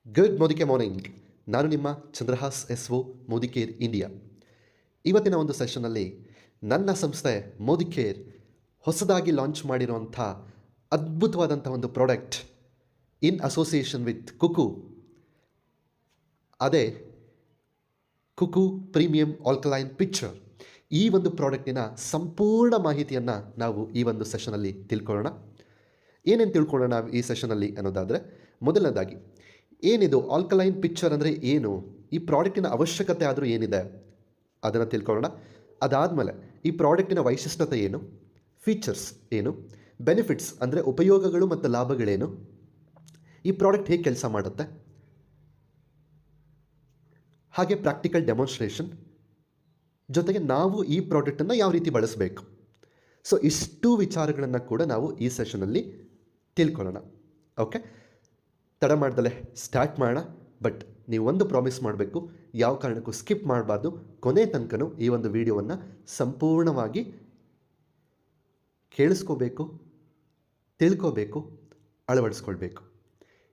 Good ಮೋದಿಕೆ morning. ನಾನು ನಿಮ್ಮ Chandrahas S O Modicare India. ಇವತ್ತಿನ ಒಂದು ಸೆಷನ್ನಲ್ಲಿ ನನ್ನ ಸಂಸ್ಥೆ ಮೋದಿಕೇರ್ ಹೊಸದಾಗಿ ಲಾಂಚ್ ಮಾಡಿರುವಂಥ ಅದ್ಭುತವಾದಂಥ ಒಂದು ಪ್ರಾಡಕ್ಟ್ ಇನ್ ಅಸೋಸಿಯೇಷನ್ ವಿತ್ ಕುಕು, ಅದೇ ಕುಕು ಪ್ರೀಮಿಯಂ ಆಲ್ಕಲೈನ್ ಪಿಕ್ಚರ್. ಈ ಒಂದು ಪ್ರಾಡಕ್ಟಿನ ಸಂಪೂರ್ಣ ಮಾಹಿತಿಯನ್ನು ನಾವು ಈ ಒಂದು ಸೆಷನಲ್ಲಿ ತಿಳ್ಕೊಳ್ಳೋಣ. ಏನೇನು ತಿಳ್ಕೊಳ್ಳೋಣ ಈ ಸೆಷನಲ್ಲಿ ಅನ್ನೋದಾದರೆ, ಮೊದಲನೇದಾಗಿ ಏನಿದು ಆಲ್ಕಲೈನ್ ಪಿಕ್ಚರ್ ಅಂದರೆ ಏನು, ಈ ಪ್ರಾಡಕ್ಟಿನ ಅವಶ್ಯಕತೆ ಆದರೂ ಏನಿದೆ ಅದನ್ನು ತಿಳ್ಕೊಳ್ಳೋಣ. ಅದಾದಮೇಲೆ ಈ ಪ್ರಾಡಕ್ಟಿನ ವೈಶಿಷ್ಟ್ಯತೆ ಏನು, ಫೀಚರ್ಸ್ ಏನು, ಬೆನಿಫಿಟ್ಸ್ ಅಂದರೆ ಉಪಯೋಗಗಳು ಮತ್ತು ಲಾಭಗಳೇನು, ಈ ಪ್ರಾಡಕ್ಟ್ ಹೇಗೆ ಕೆಲಸ ಮಾಡುತ್ತೆ, ಹಾಗೆ ಪ್ರಾಕ್ಟಿಕಲ್ ಡೆಮಾನ್ಸ್ಟ್ರೇಷನ್, ಜೊತೆಗೆ ನಾವು ಈ ಪ್ರಾಡಕ್ಟನ್ನು ಯಾವ ರೀತಿ ಬಳಸಬೇಕು. ಸೊ ಇಷ್ಟು ವಿಚಾರಗಳನ್ನು ಕೂಡ ನಾವು ಈ ಸೆಷನಲ್ಲಿ ತಿಳ್ಕೊಳ್ಳೋಣ. ಓಕೆ, ತಡ ಮಾಡ್ದಲೇ ಸ್ಟಾರ್ಟ್ ಮಾಡೋಣ. ಬಟ್ ನೀವು ಒಂದು ಪ್ರಾಮಿಸ್ ಮಾಡಬೇಕು, ಯಾವ ಕಾರಣಕ್ಕೂ ಸ್ಕಿಪ್ ಮಾಡಬಾರ್ದು. ಕೊನೆ ತನಕನೂ ಈ ಒಂದು ವಿಡಿಯೋವನ್ನು ಸಂಪೂರ್ಣವಾಗಿ ಕೇಳಿಸ್ಕೋಬೇಕು, ತಿಳ್ಕೋಬೇಕು, ಅಳವಡಿಸ್ಕೊಳ್ಬೇಕು.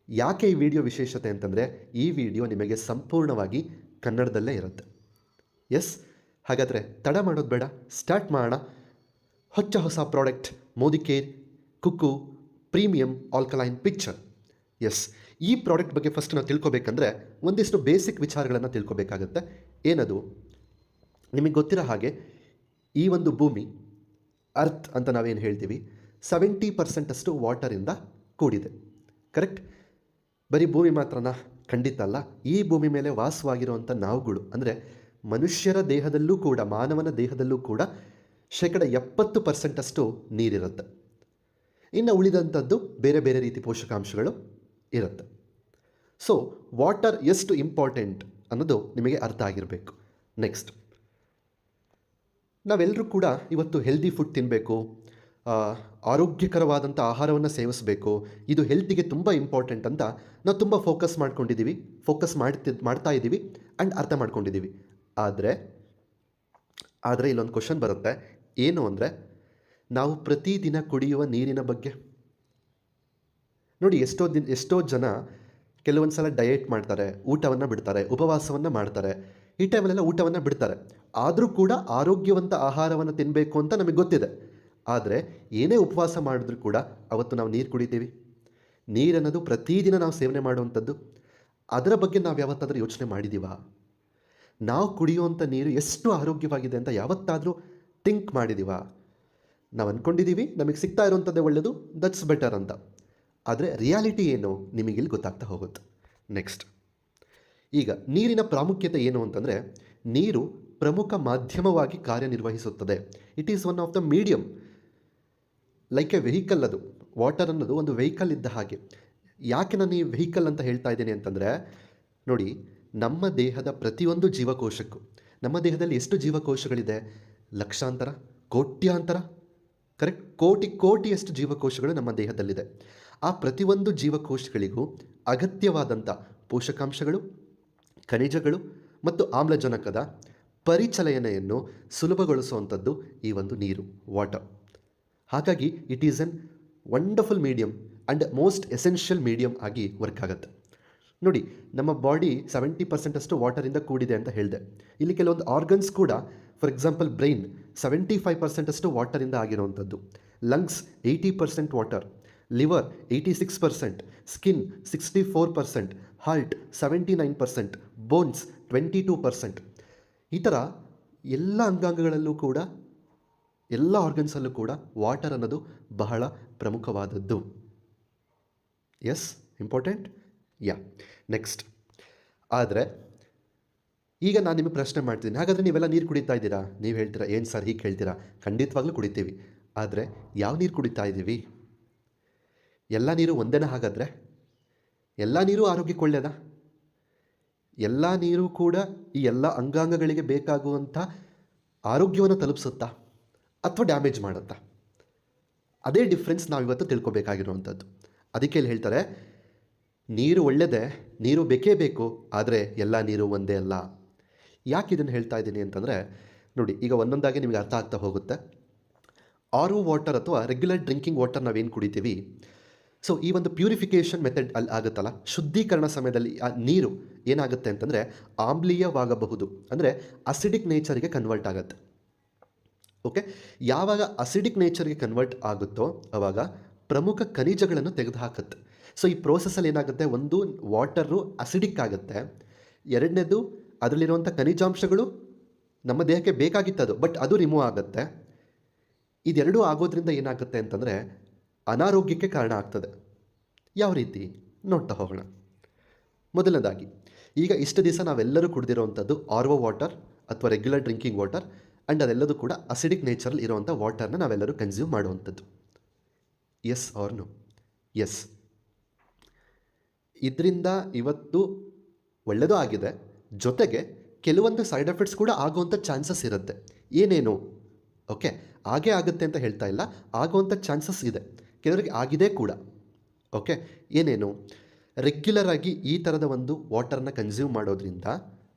ಯಾಕೆ ಈ ವಿಡಿಯೋ ವಿಶೇಷತೆ ಅಂತಂದರೆ, ಈ ವಿಡಿಯೋ ನಿಮಗೆ ಸಂಪೂರ್ಣವಾಗಿ ಕನ್ನಡದಲ್ಲೇ ಇರುತ್ತೆ. ಎಸ್, ಹಾಗಾದರೆ ತಡ ಮಾಡೋದು ಬೇಡ, ಸ್ಟಾರ್ಟ್ ಮಾಡೋಣ. ಹೊಸ product Modicare Kuku premium alkaline pitcher. Yes, ಈ ಪ್ರಾಡಕ್ಟ್ ಬಗ್ಗೆ ಫಸ್ಟ್ ನಾವು ತಿಳ್ಕೊಬೇಕಂದ್ರೆ ಒಂದಿಷ್ಟು ಬೇಸಿಕ್ ವಿಚಾರಗಳನ್ನು ತಿಳ್ಕೊಬೇಕಾಗತ್ತೆ. ಏನದು, ನಿಮಗೆ ಗೊತ್ತಿರೋ ಹಾಗೆ ಈ ಒಂದು ಭೂಮಿ, ಅರ್ತ್ ಅಂತ ನಾವೇನು ಹೇಳ್ತೀವಿ, 70% ಅಷ್ಟು ವಾಟರಿಂದ ಕೂಡಿದೆ. ಕರೆಕ್ಟ್? ಬರೀ ಭೂಮಿ ಮಾತ್ರನಾ? ಖಂಡಿತ ಅಲ್ಲ. ಈ ಭೂಮಿ ಮೇಲೆ ವಾಸವಾಗಿರುವಂಥ ನಾವುಗಳು ಅಂದರೆ ಮನುಷ್ಯರ ದೇಹದಲ್ಲೂ ಕೂಡ, ಮಾನವನ ದೇಹದಲ್ಲೂ ಕೂಡ 70% ಅಷ್ಟು ನೀರಿರುತ್ತೆ. ಇನ್ನು ಉಳಿದಂಥದ್ದು ಬೇರೆ ಬೇರೆ ರೀತಿ ಪೋಷಕಾಂಶಗಳು ಇರುತ್ತೆ. ಸೊ ವಾಟರ್ ಎಷ್ಟು ಇಂಪಾರ್ಟೆಂಟ್ ಅನ್ನೋದು ನಿಮಗೆ ಅರ್ಥ ಆಗಿರಬೇಕು. ನೆಕ್ಸ್ಟ್, ನಾವೆಲ್ಲರೂ ಕೂಡ ಇವತ್ತು ಹೆಲ್ದಿ ಫುಡ್ ತಿನ್ನಬೇಕು, ಆರೋಗ್ಯಕರವಾದಂಥ ಆಹಾರವನ್ನು ಸೇವಿಸಬೇಕು, ಇದು ಹೆಲ್ತಿಗೆ ತುಂಬ ಇಂಪಾರ್ಟೆಂಟ್ ಅಂತ ನಾವು ತುಂಬ ಫೋಕಸ್ ಮಾಡ್ತಾ ಇದ್ದೀವಿ ಆ್ಯಂಡ್ ಅರ್ಥ ಮಾಡ್ಕೊಂಡಿದ್ದೀವಿ. ಆದರೆ ಇಲ್ಲೊಂದು ಕ್ವಶನ್ ಬರುತ್ತೆ. ಏನು ಅಂದರೆ, ನಾವು ಪ್ರತಿದಿನ ಕುಡಿಯುವ ನೀರಿನ ಬಗ್ಗೆ ನೋಡಿ. ಎಷ್ಟೋ ಜನ ಕೆಲವೊಂದು ಸಲ ಡಯೆಟ್ ಮಾಡ್ತಾರೆ, ಊಟವನ್ನು ಬಿಡ್ತಾರೆ, ಉಪವಾಸವನ್ನು ಮಾಡ್ತಾರೆ, ಈ ಟೈಮಲ್ಲೆಲ್ಲ ಊಟವನ್ನು ಬಿಡ್ತಾರೆ. ಆದರೂ ಕೂಡ ಆರೋಗ್ಯವಂತ ಆಹಾರವನ್ನು ತಿನ್ನಬೇಕು ಅಂತ ನಮಗೆ ಗೊತ್ತಿದೆ. ಆದರೆ ಏನೇ ಉಪವಾಸ ಮಾಡಿದ್ರೂ ಕೂಡ ಅವತ್ತು ನಾವು ನೀರು ಕುಡಿತೀವಿ. ನೀರನ್ನೋದು ಪ್ರತಿದಿನ ನಾವು ಸೇವನೆ ಮಾಡುವಂಥದ್ದು. ಅದರ ಬಗ್ಗೆ ನಾವು ಯಾವತ್ತಾದರೂ ಯೋಚನೆ ಮಾಡಿದ್ದೀವಾ? ನಾವು ಕುಡಿಯುವಂಥ ನೀರು ಎಷ್ಟು ಆರೋಗ್ಯವಾಗಿದೆ ಅಂತ ಯಾವತ್ತಾದರೂ ಥಿಂಕ್ ಮಾಡಿದ್ದೀವಾ? ನಾವು ಅಂದ್ಕೊಂಡಿದ್ದೀವಿ ನಮಗೆ ಸಿಗ್ತಾ ಇರುವಂಥದ್ದೇ ಒಳ್ಳೆಯದು, ದಟ್ಸ್ ಬೆಟರ್ ಅಂತ. ಆದರೆ ರಿಯಾಲಿಟಿ ಏನು ನಿಮಗಿಲ್ಲಿ ಗೊತ್ತಾಗ್ತಾ ಹೋಗುತ್ತೆ. ನೆಕ್ಸ್ಟ್, ಈಗ ನೀರಿನ ಪ್ರಾಮುಖ್ಯತೆ ಏನು ಅಂತಂದರೆ, ನೀರು ಪ್ರಮುಖ ಮಾಧ್ಯಮವಾಗಿ ಕಾರ್ಯನಿರ್ವಹಿಸುತ್ತದೆ. It is one of the medium, like A vehicle. ಅದು ವಾಟರ್ ಅನ್ನೋದು ಒಂದು ವೆಹಿಕಲ್ ಇದ್ದ ಹಾಗೆ. ಯಾಕೆ ನಾನು ಈ ವೆಹಿಕಲ್ ಅಂತ ಹೇಳ್ತಾ ಇದ್ದೀನಿ ಅಂತಂದರೆ, ನೋಡಿ, ನಮ್ಮ ದೇಹದ ಪ್ರತಿಯೊಂದು ಜೀವಕೋಶಕ್ಕೂ, ನಮ್ಮ ದೇಹದಲ್ಲಿ ಎಷ್ಟು ಜೀವಕೋಶಗಳಿದೆ? ಲಕ್ಷಾಂತರ, ಕೋಟ್ಯಾಂತರ, ಕರೆಕ್ಟ್? ಕೋಟಿಯಷ್ಟು ಜೀವಕೋಶಗಳು ನಮ್ಮ ದೇಹದಲ್ಲಿದೆ. ಆ ಪ್ರತಿಯೊಂದು ಜೀವಕೋಶಗಳಿಗೂ ಅಗತ್ಯವಾದಂಥ ಪೋಷಕಾಂಶಗಳು, ಖನಿಜಗಳು ಮತ್ತು ಆಮ್ಲಜನಕದ ಪರಿಚಲನೆಯನ್ನು ಸುಲಭಗೊಳಿಸುವಂಥದ್ದು ಈ ಒಂದು ನೀರು, ವಾಟರ್. ಹಾಗಾಗಿ it is N wonderful medium and most essential medium ಆಗಿ ವರ್ಕ್ ಆಗುತ್ತೆ. ನೋಡಿ, ನಮ್ಮ ಬಾಡಿ 70% ಅಷ್ಟು ವಾಟರಿಂದ ಕೂಡಿದೆ ಅಂತ ಹೇಳಿದೆ. ಇಲ್ಲಿ ಕೆಲವೊಂದು ಆರ್ಗನ್ಸ್ ಕೂಡ, ಫಾರ್ ಎಕ್ಸಾಂಪಲ್ ಬ್ರೈನ್ 75% ಅಷ್ಟು ವಾಟರಿಂದ ಆಗಿರುವಂಥದ್ದು, lungs 80% water, liver 86%, skin 64%, heart 79%, bones 22%. ಈ ಥರ ಎಲ್ಲ ಅಂಗಾಂಗಗಳಲ್ಲೂ ಕೂಡ, ಎಲ್ಲ ಆರ್ಗನ್ಸಲ್ಲೂ ಕೂಡ ವಾಟರ್ ಅನ್ನೋದು ಬಹಳ ಪ್ರಮುಖವಾದದ್ದು. S, important. ನೆಕ್ಸ್ಟ್, ಆದರೆ ಈಗ ನಾನು ನಿಮಗೆ ಪ್ರಶ್ನೆ ಮಾಡ್ತೀನಿ, ಹಾಗಾದರೆ ನೀವೆಲ್ಲ ನೀರು ಕುಡಿತಾ ಇದ್ದೀರಾ? ನೀವು ಹೇಳ್ತೀರಾ, ಏನು ಸರ್ ಹೀಗೆ ಹೇಳ್ತೀರಾ? ಖಂಡಿತವಾಗ್ಲೂ ಕುಡಿತೀವಿ. ಆದರೆ ಯಾವ ನೀರು ಕುಡಿತಾ ಇದ್ದೀವಿ? ಎಲ್ಲ ನೀರು ಒಂದೇನ? ಹಾಗಾದರೆ ಎಲ್ಲ ನೀರು ಆರೋಗ್ಯಕ್ಕೆ ಒಳ್ಳೆಯದಾ? ಎಲ್ಲ ನೀರು ಕೂಡ ಈ ಎಲ್ಲ ಅಂಗಾಂಗಗಳಿಗೆ ಬೇಕಾಗುವಂಥ ಆರೋಗ್ಯವನ್ನು ತಲುಪಿಸುತ್ತಾ ಅಥವಾ ಡ್ಯಾಮೇಜ್ ಮಾಡುತ್ತಾ? ಅದೇ ಡಿಫ್ರೆನ್ಸ್ ನಾವಿವತ್ತು ತಿಳ್ಕೊಬೇಕಾಗಿರುವಂಥದ್ದು. ಅದಕ್ಕೆ ಇಲ್ಲಿ ಹೇಳ್ತಾರೆ, ನೀರು ಒಳ್ಳೆಯದೇ, ನೀರು ಬೇಕೇ ಬೇಕು, ಆದರೆ ಎಲ್ಲ ನೀರು ಒಂದೇ ಅಲ್ಲ. ಯಾಕೆ ಇದನ್ನು ಹೇಳ್ತಾ ಇದ್ದೀನಿ ಅಂತಂದರೆ, ನೋಡಿ, ಈಗ ಒಂದೊಂದಾಗಿ ನಿಮಗೆ ಅರ್ಥ ಆಗ್ತಾ ಹೋಗುತ್ತೆ. ಆರ್ ಒ ವಾಟರ್ ಅಥವಾ ರೆಗ್ಯುಲರ್ ಡ್ರಿಂಕಿಂಗ್ ವಾಟರ್ ನಾವೇನು ಕುಡಿತೀವಿ, ಸೊ ಈ ಒಂದು ಪ್ಯೂರಿಫಿಕೇಷನ್ ಮೆಥಡ್ ಅಲ್ಲಿ ಆಗುತ್ತಲ್ಲ, ಶುದ್ಧೀಕರಣ ಸಮಯದಲ್ಲಿ ಆ ನೀರು ಏನಾಗುತ್ತೆ ಅಂತಂದರೆ ಆಮ್ಲೀಯವಾಗಬಹುದು, ಅಂದರೆ ಅಸಿಡಿಕ್ ನೇಚರ್ಗೆ ಕನ್ವರ್ಟ್ ಆಗುತ್ತೆ. ಓಕೆ, ಯಾವಾಗ ಅಸಿಡಿಕ್ ನೇಚರ್ಗೆ ಕನ್ವರ್ಟ್ ಆಗುತ್ತೋ ಆವಾಗ ಪ್ರಮುಖ ಖನಿಜಗಳನ್ನು ತೆಗೆದುಹಾಕುತ್ತೆ. ಸೊ ಈ ಪ್ರೋಸೆಸ್ಸಲ್ಲಿ ಏನಾಗುತ್ತೆ, ಒಂದು ವಾಟರು ಅಸಿಡಿಕ್ ಆಗುತ್ತೆ, ಎರಡನೇದು ಅದರಲ್ಲಿರುವಂಥ ಖನಿಜಾಂಶಗಳು ನಮ್ಮ ದೇಹಕ್ಕೆ ಬೇಕಾಗಿತ್ತದು, ಬಟ್ ಅದು ರಿಮೂವ್ ಆಗುತ್ತೆ. ಇದೆರಡೂ ಆಗೋದ್ರಿಂದ ಏನಾಗುತ್ತೆ ಅಂತಂದರೆ ಅನಾರೋಗ್ಯಕ್ಕೆ ಕಾರಣ ಆಗ್ತದೆ. ಯಾವ ರೀತಿ ನೋಡ್ತಾ ಹೋಗೋಣ. ಮೊದಲನೇದಾಗಿ, ಈಗ ಇಷ್ಟು ದಿವಸ ನಾವೆಲ್ಲರೂ ಕುಡಿದಿರೋವಂಥದ್ದು ಆರ್ ಒ ವಾಟರ್ ಅಥವಾ ರೆಗ್ಯುಲರ್ ಡ್ರಿಂಕಿಂಗ್ ವಾಟರ್, ಆ್ಯಂಡ್ ಅದೆಲ್ಲದೂ ಕೂಡ ಅಸಿಡಿಕ್ ನೇಚರಲ್ಲಿ ಇರೋವಂಥ ವಾಟರ್ನ ನಾವೆಲ್ಲರೂ ಕನ್ಸ್ಯೂಮ್ ಮಾಡುವಂಥದ್ದು. Yes or no? ಎಸ್. ಇದರಿಂದ ಇವತ್ತು ಒಳ್ಳೆಯದು ಆಗಿದೆ, ಜೊತೆಗೆ ಕೆಲವೊಂದು ಸೈಡ್ ಎಫೆಕ್ಟ್ಸ್ ಕೂಡ ಆಗುವಂಥ ಚಾನ್ಸಸ್ ಇರುತ್ತೆ. ಏನೇನು? ಓಕೆ, ಹಾಗೇ ಆಗುತ್ತೆ ಅಂತ ಹೇಳ್ತಾ ಇಲ್ಲ, ಆಗುವಂಥ ಚಾನ್ಸಸ್ ಇದೆ, ಕೆಲವರಿಗೆ ಆಗಿದೆ ಕೂಡ. ಓಕೆ, ಏನೇನು? ರೆಗ್ಯುಲರ್ ಆಗಿ ಈ ಥರದ ಒಂದು ವಾಟರ್ನ ಕನ್ಸ್ಯೂಮ್ ಮಾಡೋದ್ರಿಂದ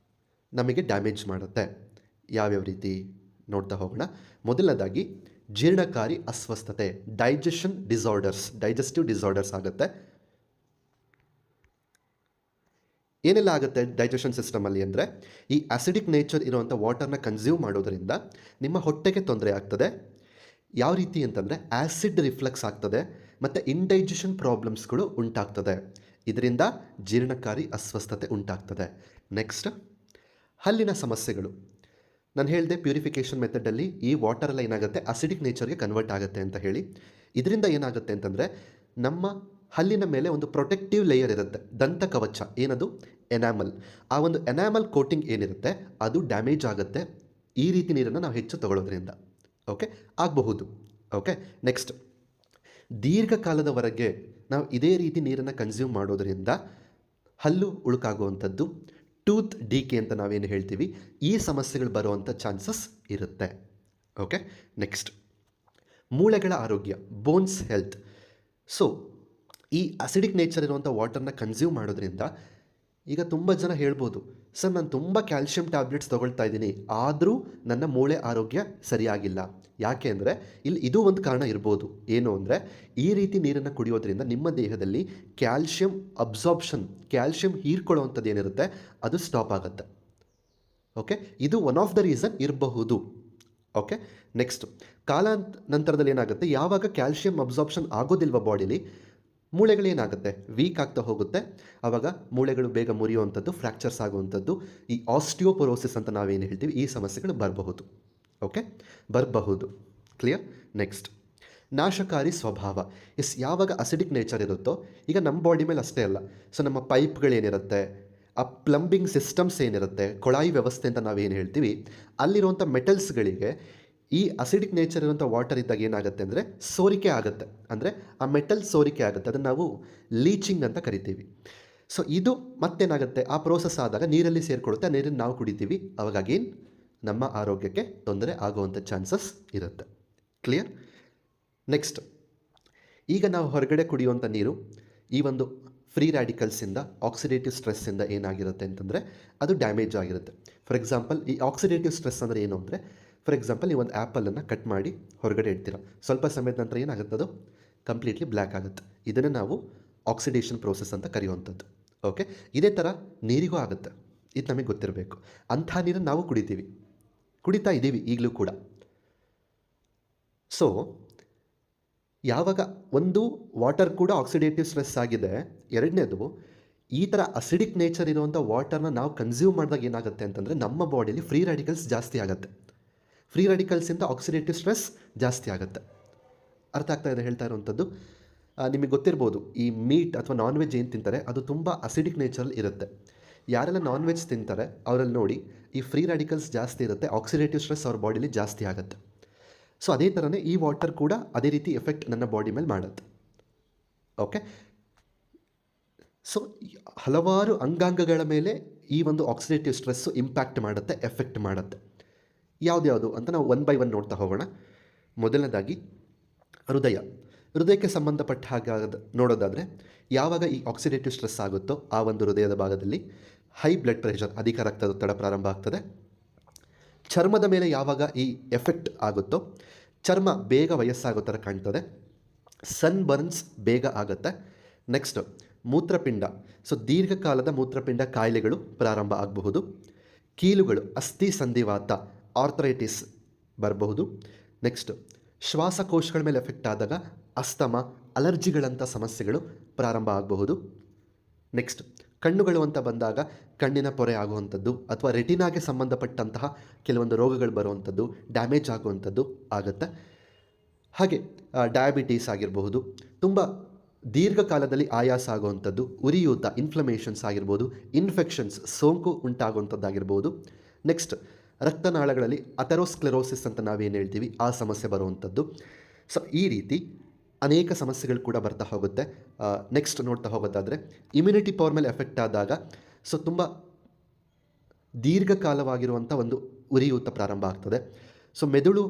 ನಮಗೆ ಡ್ಯಾಮೇಜ್ ಮಾಡುತ್ತೆ. ಯಾವ್ಯಾವ ರೀತಿ ನೋಡ್ತಾ ಹೋಗೋಣ. ಮೊದಲನೇದಾಗಿ ಜೀರ್ಣಕಾರಿ ಅಸ್ವಸ್ಥತೆ, ಡೈಜೆಸ್ಟಿವ್ ಡಿಸಾರ್ಡರ್ಸ್ ಆಗುತ್ತೆ. ಏನೆಲ್ಲ ಆಗುತ್ತೆ ಡೈಜೆಷನ್ ಸಿಸ್ಟಮಲ್ಲಿ ಅಂದರೆ, ಈ ಆಸಿಡಿಕ್ ನೇಚರ್ ಇರುವಂಥ ವಾಟರ್ನ ಕನ್ಸ್ಯೂಮ್ ಮಾಡೋದರಿಂದ ನಿಮ್ಮ ಹೊಟ್ಟೆಗೆ ತೊಂದರೆ ಆಗ್ತದೆ. ಯಾವ ರೀತಿ ಅಂತಂದರೆ ಆ್ಯಸಿಡ್ ರಿಫ್ಲಕ್ಸ್ ಆಗ್ತದೆ ಮತ್ತು ಇಂಡೈಜೆಷನ್ ಪ್ರಾಬ್ಲಮ್ಸ್ಗಳು ಉಂಟಾಗ್ತದೆ. ಇದರಿಂದ ಜೀರ್ಣಕಾರಿ ಅಸ್ವಸ್ಥತೆ ಉಂಟಾಗ್ತದೆ. ನೆಕ್ಸ್ಟ್, ಹಲ್ಲಿನ ಸಮಸ್ಯೆಗಳು. ನಾನು ಹೇಳಿದೆ ಪ್ಯೂರಿಫಿಕೇಷನ್ ಮೆಥಡಲ್ಲಿ ಈ ವಾಟರೆಲ್ಲ ಏನಾಗುತ್ತೆ ಅಸಿಡಿಕ್ ನೇಚರ್ಗೆ ಕನ್ವರ್ಟ್ ಆಗುತ್ತೆ ಅಂತ ಹೇಳಿ. ಇದರಿಂದ ಏನಾಗುತ್ತೆ ಅಂತಂದರೆ ನಮ್ಮ ಹಲ್ಲಿನ ಮೇಲೆ ಒಂದು ಪ್ರೊಟೆಕ್ಟಿವ್ ಲೇಯರ್ ಇರುತ್ತೆ, ದಂತ ಕವಚ, ಏನದು ಎನಾಮಲ್. ಆ ಒಂದು ಎನಾಮಲ್ ಕೋಟಿಂಗ್ ಏನಿರುತ್ತೆ ಅದು ಡ್ಯಾಮೇಜ್ ಆಗುತ್ತೆ ಈ ರೀತಿ ನೀರನ್ನು ನಾವು ಹೆಚ್ಚು ತಗೊಳ್ಳೋದ್ರಿಂದ. ಓಕೆ, ಆಗಬಹುದು. ಓಕೆ, ನೆಕ್ಸ್ಟ್, ದೀರ್ಘಕಾಲದವರೆಗೆ ನಾವು ಇದೇ ರೀತಿ ನೀರನ್ನು ಕನ್ಸ್ಯೂಮ್ ಮಾಡೋದರಿಂದ ಹಲ್ಲು ಉಳುಕಾಗುವಂಥದ್ದು, ಟೂತ್ ಡಿಕೆ ಅಂತ ನಾವೇನು ಹೇಳ್ತೀವಿ, ಈ ಸಮಸ್ಯೆಗಳು ಬರುವಂಥ ಚಾನ್ಸಸ್ ಇರುತ್ತೆ. ಓಕೆ, ನೆಕ್ಸ್ಟ್, ಮೂಳೆಗಳ ಆರೋಗ್ಯ, ಬೋನ್ಸ್ ಹೆಲ್ತ್. ಸೊ ಈ ಅಸಿಡಿಕ್ ನೇಚರ್ ಇರುವಂಥ ವಾಟರ್ನ ಕನ್ಸ್ಯೂಮ್ ಮಾಡೋದ್ರಿಂದ ಈಗ ತುಂಬ ಜನ ಹೇಳ್ಬೋದು, ಸರ್ ನಾನು ತುಂಬ ಕ್ಯಾಲ್ಶಿಯಂ ಟ್ಯಾಬ್ಲೆಟ್ಸ್ ತೊಗೊಳ್ತಾ ಇದ್ದೀನಿ, ಆದರೂ ನನ್ನ ಮೂಳೆ ಆರೋಗ್ಯ ಸರಿಯಾಗಿಲ್ಲ. ಯಾಕೆ ಅಂದರೆ ಇಲ್ಲಿ ಇದು ಒಂದು ಕಾರಣ ಇರ್ಬೋದು. ಏನು ಅಂದರೆ ಈ ರೀತಿ ನೀರನ್ನು ಕುಡಿಯೋದ್ರಿಂದ ನಿಮ್ಮ ದೇಹದಲ್ಲಿ ಕ್ಯಾಲ್ಶಿಯಂ ಅಬ್ಸಾರ್ಪ್ಷನ್, ಕ್ಯಾಲ್ಶಿಯಂ ಹೀರ್ಕೊಳ್ಳುವಂಥದ್ದು ಏನಿರುತ್ತೆ ಅದು ಸ್ಟಾಪ್ ಆಗುತ್ತೆ. ಓಕೆ, ಇದು ಒನ್ ಆಫ್ ದ ರೀಸನ್ ಇರಬಹುದು. ಓಕೆ, ನೆಕ್ಸ್ಟ್, ನಂತರದಲ್ಲಿ ಏನಾಗುತ್ತೆ, ಯಾವಾಗ ಕ್ಯಾಲ್ಶಿಯಂ ಅಬ್ಸಾರ್ಪ್ಷನ್ ಆಗೋದಿಲ್ವ ಬಾಡಿಲಿ, ಮೂಳೆಗಳೇನಾಗುತ್ತೆ ವೀಕ್ ಆಗ್ತಾ ಹೋಗುತ್ತೆ. ಆವಾಗ ಮೂಳೆಗಳು ಬೇಗ ಮುರಿಯುವಂಥದ್ದು, ಫ್ರ್ಯಾಕ್ಚರ್ಸ್ ಆಗುವಂಥದ್ದು, ಈ ಆಸ್ಟಿಯೋಪೊರೋಸಿಸ್ ಅಂತ ನಾವೇನು ಹೇಳ್ತೀವಿ, ಈ ಸಮಸ್ಯೆಗಳು ಬರಬಹುದು. ಓಕೆ, ಬರಬಹುದು. ಕ್ಲಿಯರ್? ನೆಕ್ಸ್ಟ್, ನಾಶಕಾರಿ ಸ್ವಭಾವ. ಯಾವಾಗ ಅಸಿಡಿಕ್ ನೇಚರ್ ಇರುತ್ತೋ, ಈಗ ನಮ್ಮ ಬಾಡಿ ಮೇಲೆ ಅಷ್ಟೇ ಅಲ್ಲ, ಸೊ ನಮ್ಮ ಪೈಪ್ಗಳೇನಿರುತ್ತೆ, ಆ ಪ್ಲಂಬಿಂಗ್ ಸಿಸ್ಟಮ್ಸ್ ಏನಿರುತ್ತೆ, ಕೊಳಾಯಿ ವ್ಯವಸ್ಥೆ ಅಂತ ನಾವೇನು ಹೇಳ್ತೀವಿ, ಅಲ್ಲಿರುವಂಥ ಮೆಟಲ್ಸ್ಗಳಿಗೆ ಈ ಅಸಿಡಿಕ್ ನೇಚರ್ ಇರುವಂಥ ವಾಟರ್ ಇದ್ದಾಗ ಏನಾಗುತ್ತೆ ಅಂದರೆ ಸೋರಿಕೆ ಆಗುತ್ತೆ, ಅಂದರೆ ಆ ಮೆಟಲ್ ಸೋರಿಕೆ ಆಗುತ್ತೆ, ಅದನ್ನು ನಾವು ಲೀಚಿಂಗ್ ಅಂತ ಕರಿತೀವಿ. ಸೊ ಇದು ಮತ್ತೇನಾಗುತ್ತೆ, ಆ ಪ್ರೋಸೆಸ್ ಆದಾಗ ನೀರಲ್ಲಿ ಸೇರಿಕೊಳ್ಳುತ್ತೆ, ಆ ನೀರನ್ನು ನಾವು ಕುಡಿತೀವಿ, ಅವಾಗ ಅಗೇನ್ ನಮ್ಮ ಆರೋಗ್ಯಕ್ಕೆ ತೊಂದರೆ ಆಗುವಂಥ ಚಾನ್ಸಸ್ ಇರುತ್ತೆ. ಕ್ಲಿಯರ್? ನೆಕ್ಸ್ಟ್, ಈಗ ನಾವು ಹೊರಗಡೆ ಕುಡಿಯುವಂಥ ನೀರು ಈ ಒಂದು ಫ್ರೀ ರ್ಯಾಡಿಕಲ್ಸಿಂದ, ಆಕ್ಸಿಡೇಟಿವ್ ಸ್ಟ್ರೆಸ್ಸಿಂದ ಏನಾಗಿರುತ್ತೆ ಅಂತಂದರೆ ಅದು ಡ್ಯಾಮೇಜ್ ಆಗಿರುತ್ತೆ. ಫಾರ್ ಎಕ್ಸಾಂಪಲ್, ಈ ಆಕ್ಸಿಡೇಟಿವ್ ಸ್ಟ್ರೆಸ್ ಅಂದರೆ ಏನು ಅಂದರೆ, ಫಾರ್ ಎಕ್ಸಾಂಪಲ್ ನೀವು ಒಂದು ಆ್ಯಪಲನ್ನು ಕಟ್ ಮಾಡಿ ಹೊರಗಡೆ ಇಡ್ತೀರ, ಸ್ವಲ್ಪ ಸಮಯದ ನಂತರ ಏನಾಗುತ್ತೆ ಅದು ಕಂಪ್ಲೀಟ್ಲಿ ಬ್ಲ್ಯಾಕ್ ಆಗುತ್ತೆ. ಇದನ್ನು ನಾವು ಆಕ್ಸಿಡೇಷನ್ ಪ್ರೋಸೆಸ್ ಅಂತ ಕರೆಯುವಂಥದ್ದು. ಓಕೆ, ಇದೇ ಥರ ನೀರಿಗೂ ಆಗುತ್ತೆ, ಇದು ನಮಗೆ ಗೊತ್ತಿರಬೇಕು. ಅಂಥ ನೀರನ್ನು ನಾವು ಕುಡಿತಾ ಇದ್ದೀವಿ ಈಗಲೂ ಕೂಡ. ಸೊ ಯಾವಾಗ ಒಂದು ವಾಟರ್ ಕೂಡ ಆಕ್ಸಿಡೇಟಿವ್ ಸ್ಟ್ರೆಸ್ ಆಗಿದೆ, ಎರಡನೇದು ಈ ಥರ ಅಸಿಡಿಕ್ ನೇಚರ್ ಇರುವಂಥ ವಾಟರ್ನ ನಾವು ಕನ್ಸ್ಯೂಮ್ ಮಾಡಿದಾಗ ಏನಾಗುತ್ತೆ ಅಂತಂದರೆ ನಮ್ಮ ಬಾಡಿಯಲ್ಲಿ ಫ್ರೀ ರ್ಯಾಡಿಕಲ್ಸ್ ಜಾಸ್ತಿ ಆಗುತ್ತೆ. ಫ್ರೀ ರ್ಯಾಡಿಕಲ್ಸಿಂದ ಆಕ್ಸಿಡೇಟಿವ್ ಸ್ಟ್ರೆಸ್ ಜಾಸ್ತಿ ಆಗುತ್ತೆ. ಅರ್ಥ ಆಗ್ತಾ ಇದೆ ಹೇಳ್ತಾ ಇರುವಂಥದ್ದು? ನಿಮಗೆ ಗೊತ್ತಿರ್ಬೋದು, ಈ ಮೀಟ್ ಅಥವಾ ನಾನ್ ವೆಜ್ ಏನು ತಿಂತಾರೆ ಅದು ತುಂಬ ಅಸಿಡಿಕ್ ನೇಚರಲ್ಲಿ ಇರುತ್ತೆ. ಯಾರೆಲ್ಲ ನಾನ್ ವೆಜ್ ತಿಂತಾರೆ ಅವರಲ್ಲಿ ನೋಡಿ ಈ ಫ್ರೀ ರ್ಯಾಡಿಕಲ್ಸ್ ಜಾಸ್ತಿ ಇರುತ್ತೆ, ಆಕ್ಸಿಡೇಟಿವ್ ಸ್ಟ್ರೆಸ್ ಅವ್ರ ಬಾಡಿಲಿ ಜಾಸ್ತಿ ಆಗುತ್ತೆ. ಸೊ ಅದೇ ಥರನೇ ಈ ವಾಟರ್ ಕೂಡ ಅದೇ ರೀತಿ ಎಫೆಕ್ಟ್ ನನ್ನ ಬಾಡಿ ಮೇಲೆ ಮಾಡುತ್ತೆ. ಓಕೆ, ಸೊ ಹಲವಾರು ಅಂಗಾಂಗಗಳ ಮೇಲೆ ಈ ಒಂದು ಆಕ್ಸಿಡೇಟಿವ್ ಸ್ಟ್ರೆಸ್ಸು ಇಂಪ್ಯಾಕ್ಟ್ ಮಾಡುತ್ತೆ, ಎಫೆಕ್ಟ್ ಮಾಡುತ್ತೆ. ಯಾವ್ದ್ಯಾವುದು ಅಂತ ನಾವು ಒನ್ ಬೈ ಒನ್ ನೋಡ್ತಾ ಹೋಗೋಣ. ಮೊದಲನೇದಾಗಿ ಹೃದಯಕ್ಕೆ ಸಂಬಂಧಪಟ್ಟ ಹಾಗೆ ನೋಡೋದಾದರೆ, ಯಾವಾಗ ಈ ಆಕ್ಸಿಡೇಟಿವ್ ಸ್ಟ್ರೆಸ್ ಆಗುತ್ತೋ ಆ ಒಂದು ಹೃದಯದ ಭಾಗದಲ್ಲಿ ಹೈ ಬ್ಲಡ್ ಪ್ರೆಷರ್, ಅಧಿಕ ರಕ್ತದೊತ್ತಡ ಪ್ರಾರಂಭ ಆಗ್ತದೆ. ಚರ್ಮದ ಮೇಲೆ ಯಾವಾಗ ಈ ಎಫೆಕ್ಟ್ ಆಗುತ್ತೋ ಚರ್ಮ ಬೇಗ ವಯಸ್ಸಾಗೋ ಥರ ಕಾಣ್ತದೆ. ಸನ್ ಬರ್ನ್ಸ್ ಬೇಗ ಆಗುತ್ತೆ. ನೆಕ್ಸ್ಟ್ ಮೂತ್ರಪಿಂಡ, ಸೊ ದೀರ್ಘಕಾಲದ ಮೂತ್ರಪಿಂಡ ಕಾಯಿಲೆಗಳು ಪ್ರಾರಂಭ ಆಗಬಹುದು. ಕೀಲುಗಳು, ಅಸ್ಥಿ ಸಂಧಿವಾತ, ಆರ್ಥರೈಟಿಸ್ ಬರಬಹುದು. ನೆಕ್ಸ್ಟ್ ಶ್ವಾಸಕೋಶಗಳ ಮೇಲೆ ಎಫೆಕ್ಟ್ ಆದಾಗ ಅಸ್ತಮ, ಅಲರ್ಜಿಗಳಂಥ ಸಮಸ್ಯೆಗಳು ಪ್ರಾರಂಭ ಆಗಬಹುದು. ನೆಕ್ಸ್ಟ್ ಕಣ್ಣುಗಳು ಅಂತ ಬಂದಾಗ ಕಣ್ಣಿನ ಪೊರೆ ಆಗುವಂಥದ್ದು ಅಥವಾ ರೆಟಿನಾಗೆ ಸಂಬಂಧಪಟ್ಟಂತಹ ಕೆಲವೊಂದು ರೋಗಗಳು ಬರುವಂಥದ್ದು, ಡ್ಯಾಮೇಜ್ ಆಗುವಂಥದ್ದು ಆಗುತ್ತೆ. ಹಾಗೆ ಡಯಾಬಿಟೀಸ್ ಆಗಿರಬಹುದು, ತುಂಬ ದೀರ್ಘಕಾಲದಲ್ಲಿ ಆಯಾಸ ಆಗುವಂಥದ್ದು, ಉರಿಯೂತ, ಇನ್ಫ್ಲಮೇಷನ್ಸ್ ಆಗಿರ್ಬೋದು, ಇನ್ಫೆಕ್ಷನ್ಸ್, ಸೋಂಕು ಉಂಟಾಗುವಂಥದ್ದಾಗಿರ್ಬೋದು. ನೆಕ್ಸ್ಟ್ ರಕ್ತನಾಳಗಳಲ್ಲಿ ಅಥೆರೋಸ್ಕ್ಲೆರೋಸಿಸ್ ಅಂತ ನಾವೇನು ಹೇಳ್ತೀವಿ ಆ ಸಮಸ್ಯೆ ಬರುವಂಥದ್ದು. ಸೊ ಈ ರೀತಿ ಅನೇಕ ಸಮಸ್ಯೆಗಳು ಕೂಡ ಬರ್ತಾ ಹೋಗುತ್ತೆ. ನೆಕ್ಸ್ಟ್ ನೋಡ್ತಾ ಹೋಗೋದಾದರೆ ಇಮ್ಯುನಿಟಿ ಪವರ್ ಮೇಲೆ ಎಫೆಕ್ಟ್ ಆದಾಗ ಸೊ ತುಂಬ ದೀರ್ಘಕಾಲವಾಗಿರುವಂಥ ಒಂದು ಉರಿಯೂತ ಪ್ರಾರಂಭ ಆಗ್ತದೆ. ಸೊ ಮೆದುಳು